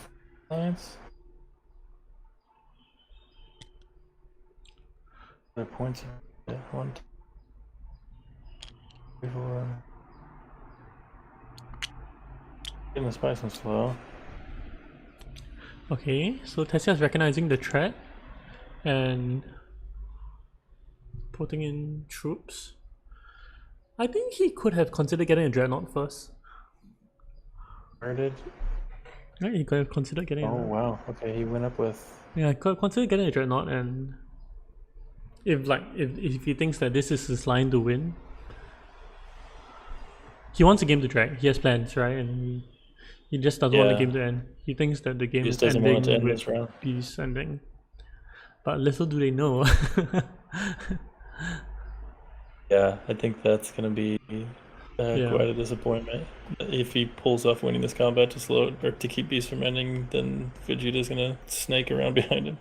lines. Their points. Yeah, 1, 2, 3, 4. Getting the Spice Must Flow. Okay, so Tessia is recognizing the threat and putting in troops. I think he could have considered getting a Dreadnought first. Where did? Right, he could have considered getting. Oh wow! Okay, he went up with. Yeah, could have considered getting a Dreadnought, and if he thinks that this is his line to win, he wants a game to drag. He has plans, right? And he just doesn't want the game to end. He thinks that the game is ending with peace ending. But little do they know. Yeah, I think that's gonna be quite a disappointment. If he pulls off winning this combat to slow or to keep Beast from ending, then Vegeta's gonna snake around behind him.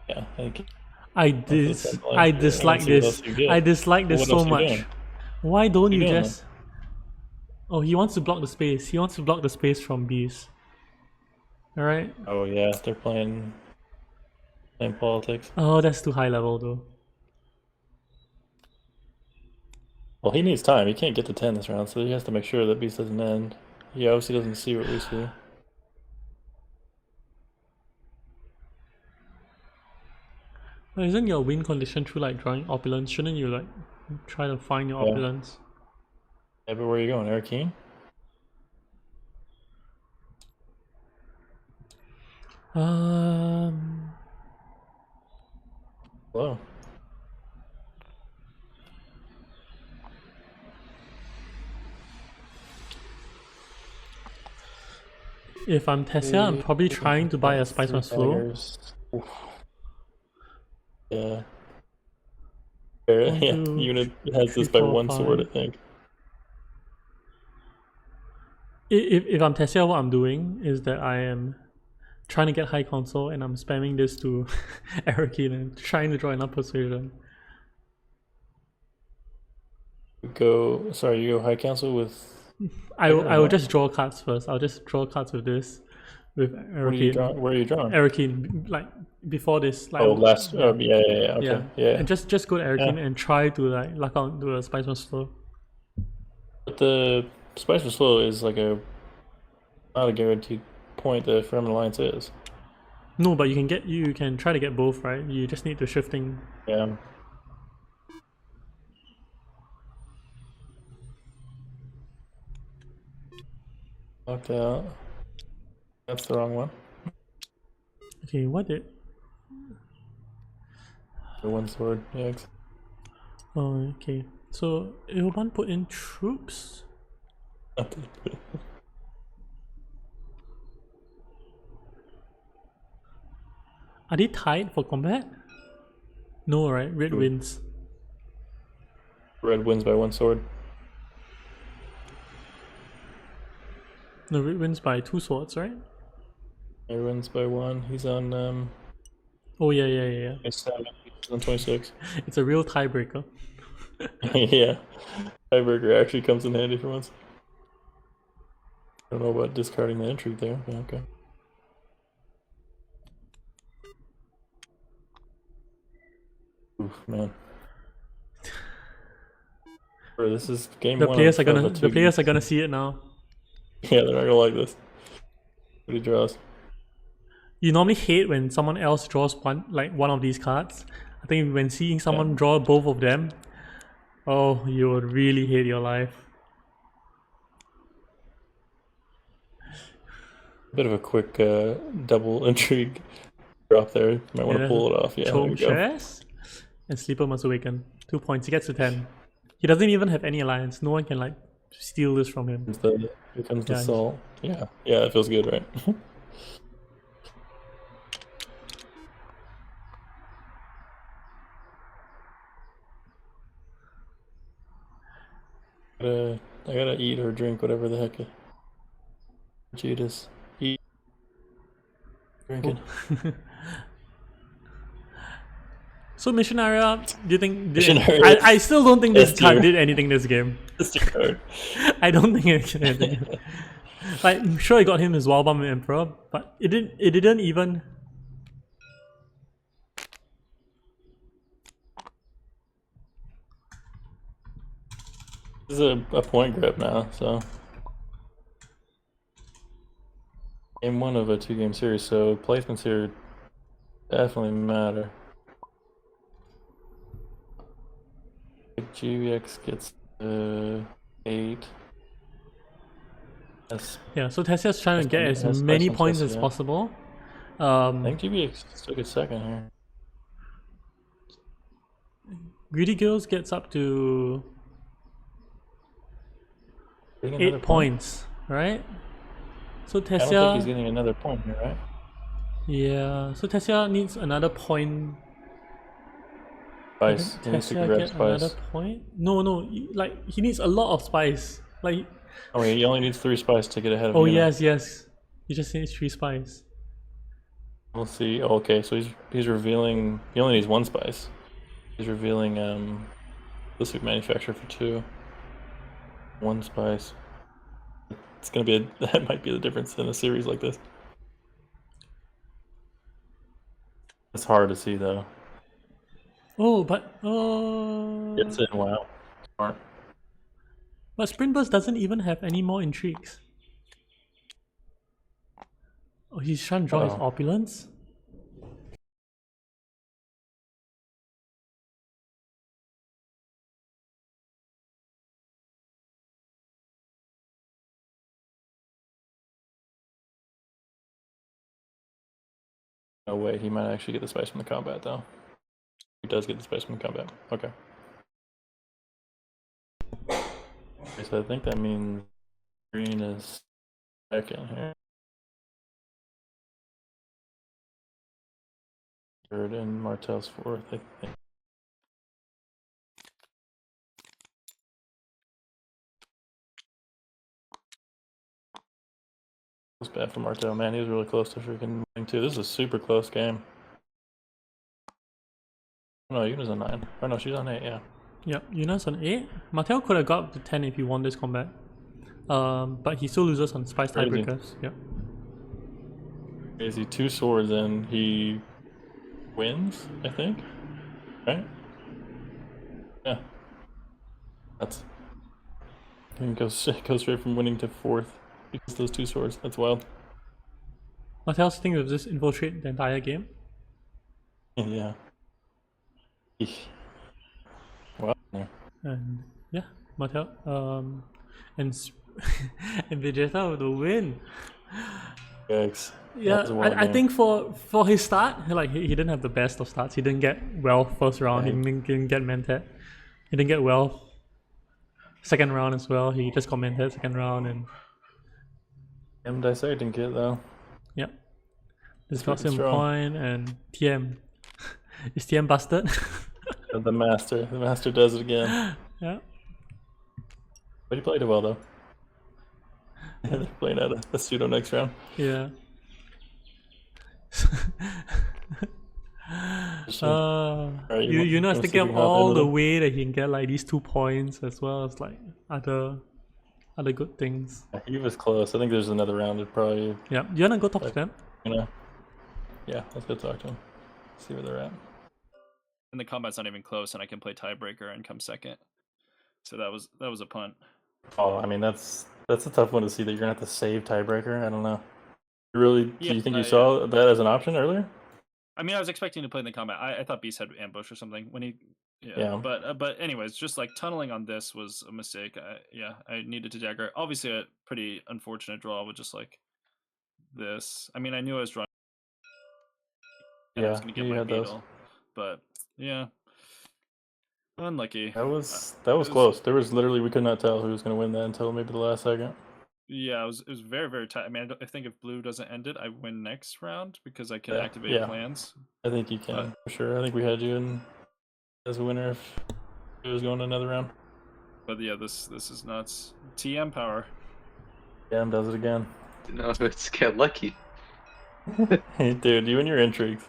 Yeah, I dislike this. I dislike this so much. Why don't you just? Oh, he wants to block the space. He wants to block the space from bees. All right. Oh yeah, they're playing politics. Oh, that's too high level though. Well, he needs time. He can't get to 10 this round, so he has to make sure that Beast doesn't end. He obviously doesn't see what we see. Well, isn't your win condition through like drawing opulence? Shouldn't you like try to find your opulence? Yeah, but where are you going, Arrakis? Hello. If I'm Tessia, I'm probably trying to buy a Spice Must Flow. Yeah. Yeah, unit has this by 1 sword, I think. If I'm Tessia, what I'm doing is that I am trying to get high console and I'm spamming this to Arrakis and trying to draw enough persuasion. You go high council with. I will just draw cards first. I'll just draw cards with this, with Arrakis. Where are you drawing? Arrakis, like before this. Like, Okay. Yeah. And just go to Arrakis and try to like luck out to a Spice Must Flow. But the Spice Must Flow is like not a guaranteed point that Fremen Alliance is. No, but you can try to get both, right? You just need to shifting. Yeah. Knocked out. That's the wrong one. Okay, what did? The 1 sword, yeah. Oh, okay. So Ilban put in troops. Are they tied for combat? No, right? Red wins. Red wins by 1 sword. No, red wins by 2 swords, right? Red wins by 1. He's on Oh yeah. 27. He's on 26. It's a real tiebreaker. Yeah. Tiebreaker actually comes in handy for once. I don't know about discarding the intrigue there. Yeah, okay. Oof, man. Bro, this is game The one. players are gonna see it now. Yeah, they're not gonna like this. What he draws. You normally hate when someone else draws one of these cards. I think when seeing someone draw both of them, oh, you would really hate your life. A bit of a quick double intrigue drop there. You might want to pull it off. Yeah, there you go. Chess and Sleeper Must Awaken. 2 points. He gets to 10. He doesn't even have any alliance. No one can like steal this from him. Here comes the salt. Yeah, it feels good, right? I gotta eat or drink whatever the heck. Judas, eat, drinking. So Missionaria, do you think? Missionaria. I still don't think this card did anything this game. That's your card. I don't think it did anything. Like, I'm sure it got him his Wild Bomb Emperor, but it didn't even. This is a point grab now, so game 1 of a 2-game series, so placements here definitely matter. GVX gets 8. Yeah, so Tessia's trying to get as many points as possible. I think GVX took a second here. Greedy Gills gets up to 8 points, right? So Tessia. I don't think he's getting another point here, right? Yeah, so Tessia needs another point. Spice. He needs to grab spice. Another point? No, like he needs a lot of spice. Like. Oh, he only needs 3 spice to get ahead of. Oh yes. He just needs 3 spice. We'll see. Oh, okay, so he's revealing. He only needs 1 spice. He's revealing the suit manufacturer for 2. 1 spice. It's gonna be that might be the difference in a series like this. It's hard to see though. Oh, but It's in. Wow, smart. But Sprint Burst doesn't even have any more intrigues. Oh, he's trying to draw his opulence. No way, he might actually get the spice from the combat though. He does get the spice from the combat. Okay. So I think that means green is second here. Third and Martel's 4th, I think. It's bad for Martel, man. He was really close to freaking winning too. This is a super close game. No, Yuna's on 9. Oh no, she's on 8, yeah. Yep, Yuna's on 8. Martel could have got up to 10 if he won this combat. But he still loses on spice tiebreakers. Yep. Crazy. 2 swords and he wins, I think. Right? Yeah. That's. I think it goes straight from winning to 4th because those 2 swords. That's wild. Martel's thing was just infiltrate the entire game. Yeah. Wow. And yeah, Martel. And Vegeta with the win. Yikes. Yeah, I think for his start, like he didn't have the best of starts. He didn't get well first round. Right. He didn't get Mentat. He didn't get well second round as well. He just got Mentat second round and. Dissecting kit though. Yep. Discuss pretty him strong. point and TM. Is TM busted? The master does it again. Yeah. But he played it well though. They're playing out a pseudo next round. Yeah. Alright, You know, I was wanna see thinking if of we can hop all into the them? way that he can get like these 2 points as well as like other good things. He was close. I think there's another round. It probably, Yeah. You wanna go talk to them? you know. Yeah, let's go talk to him. See where they're at. And the combat's not even close, and I can play tiebreaker and come second. So that was a punt. Oh, I mean that's a tough one to see that you're gonna have to save tiebreaker. I don't know. Really? Yeah, Do you think you yeah. saw that as an option earlier? I mean, I was expecting to play in the combat. I thought Beast had ambush or something when he. Yeah. But anyways, just like tunneling on this was a mistake. I needed to dagger. Obviously, a pretty unfortunate draw with just like this. I mean, I knew I was drawing. And I was Yeah, gonna get you my had those. beetle, but yeah, unlucky. That was it was- close. There was literally, we could not tell who was gonna win that until maybe the last second. Yeah, it was very very tight. I mean, I think if blue doesn't end it, I win next round because I can Yeah, activate yeah. plans. I think you can for sure. I think we had you in as a winner if it was going to another round. But yeah, this is nuts. TM power. Yeah, does it again. No, it's get lucky. Dude, you and your intrigues.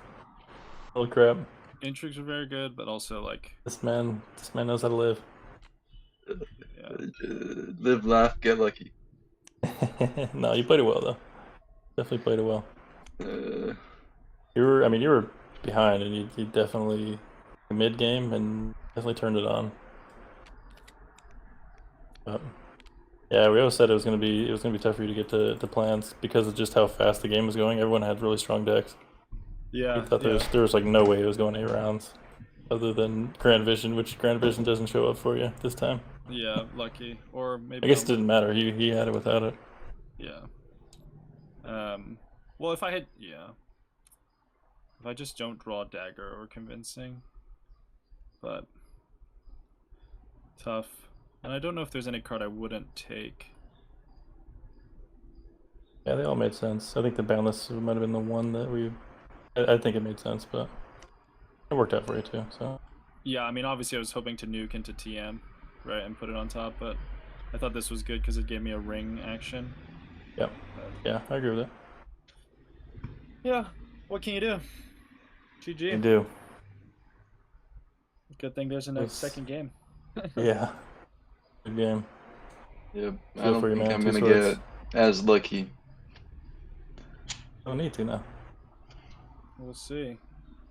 Oh crap. Intrigues are very good, but also like This man knows how to live. yeah. Live, laugh, get lucky. No, you played it well though. Definitely played it well. Uh, You were behind, and you definitely mid game and definitely turned it on. But yeah, we always said it was gonna be tough for you to get to plans because of just how fast the game was going. Everyone had really strong decks. Yeah. We thought there was like no way it was going 8 rounds, other than Grand Vision, which Grand Vision doesn't show up for you this time. Yeah, lucky. Or maybe I guess it didn't matter. He had it without it. Yeah. Well, if I just don't draw dagger or convincing, but tough. And I don't know if there's any card I wouldn't take. Yeah, they all made sense. I think the Boundless might have been the one that I think it made sense, but it worked out for you too. So Yeah, I mean, obviously I was hoping to nuke into TM, right, and put it on top, but I thought this was good because it gave me a ring action. yep, yeah, I agree with it. Yeah, what can you do? GG. You do. Good thing there's a second game. Yeah, good game. yep. I Feel don't for you, think man. I'm 2 gonna swords. get as lucky. Don't need to now. We'll see.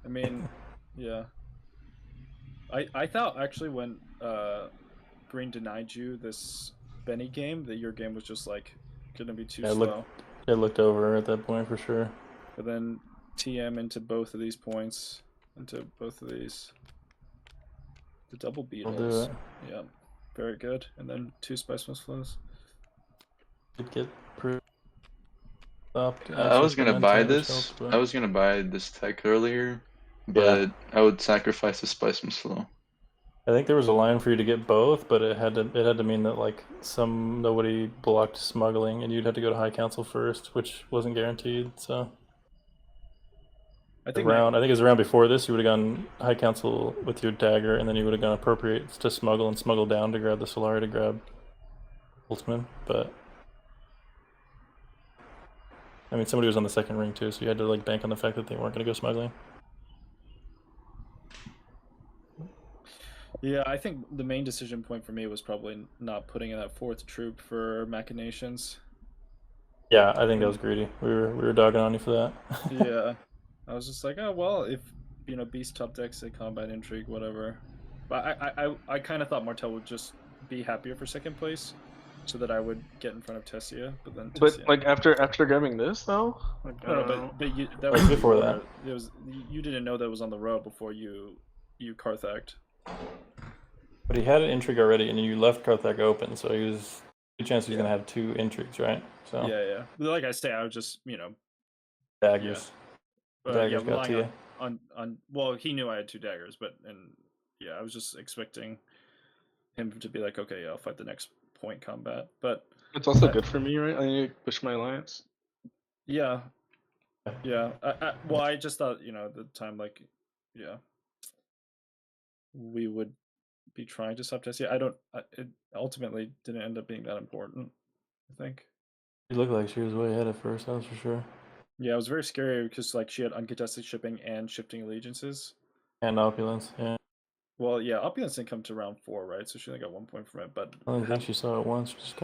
I mean, yeah. I thought actually when Green denied you this Benny game that your game was just like gonna be too Yeah, slow. It looked over at that point for sure. But then TM into both of these points, into both of these. The double I'll do beetles. it. Yeah, very good. And then 2 Spice Mist flows. Did get pretty stopped. I was gonna buy which this. helped, but- I was gonna buy this tech earlier, but I would sacrifice the Spice Mist Flow. I think there was a line for you to get both, but it had to mean that like nobody blocked smuggling, and you'd have to go to High Council first, which wasn't guaranteed. So I think I think it was around before this, you would have gone High Council with your dagger, and then you would have gone appropriate to smuggle and smuggle down to grab the Solari to grab Boltzmann. But I mean, somebody was on the second ring too, so you had to like bank on the fact that they weren't going to go smuggling. Yeah, I think the main decision point for me was probably not putting in that 4th troop for machinations. Yeah, I think that was greedy. We were dogging on you for that. Yeah, I was just like, oh well, if Beast top decks a combat intrigue, whatever. But I kind of thought Martel would just be happier for 2nd place, so that I would get in front of Tessia. But then Tessia, But like after grabbing this though, like, I no, don't no, know. but that Like was before that. It was you didn't know that was on the road before you Karthak'd. But he had an intrigue already, and you left Karthak open, so he was good chance he's gonna have 2 intrigues, right? So Yeah. But like I say, I was just daggers. Daggers got to relying you. on well, he knew I had 2 daggers, but I was just expecting him to be like, okay, yeah, I'll fight the next point combat. But It's also good for me, right? I need to push my alliance. yeah, Yeah. Well, I just thought, at the time, like, yeah, we would be trying to subtest. Yeah, I don't. It ultimately didn't end up being that important, I think. She looked like she was way ahead at first, that's for sure. Yeah, it was very scary because like she had uncontested shipping and shifting allegiances. And opulence, yeah. Well, yeah, opulence didn't come to round 4, right? So she only got 1 point from it. But I don't think she saw it once. Just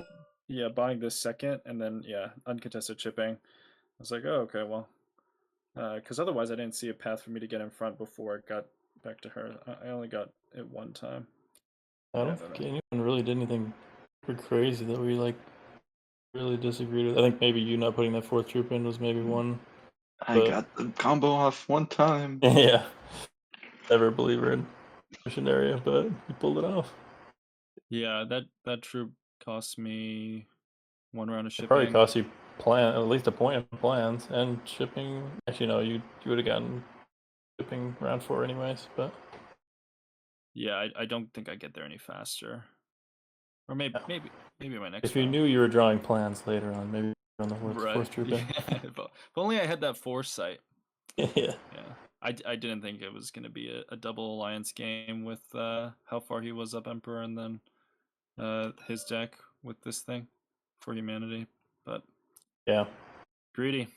yeah, buying this second and then uncontested shipping. I was like, oh, okay, well, because otherwise I didn't see a path for me to get in front before it got back to her. I only got it one time. I don't think anyone really did anything super crazy that we like really disagreed with. I think maybe you not putting that 4th troop in was maybe one. I got the combo off one time. Yeah. Never a believer in mission area, but you pulled it off. Yeah, that troop cost me 1 round of shipping. It probably cost you at least a point of plans and shipping. Actually, no, you would have gotten shipping round 4 anyways, but yeah, I don't think I get there any faster. Or maybe my next. If you knew you were drawing plans later on, maybe on the fourth troop in. If only I had that foresight. Yeah. I didn't think it was going to be a double alliance game with how far he was up Emperor and then his deck with this thing for humanity. But yeah, greedy.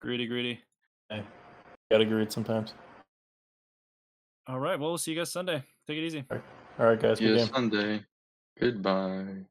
Hey, gotta greed sometimes. All right, well, we'll see you guys Sunday. Take it easy. All right, guys. See Good you game. Sunday. Goodbye.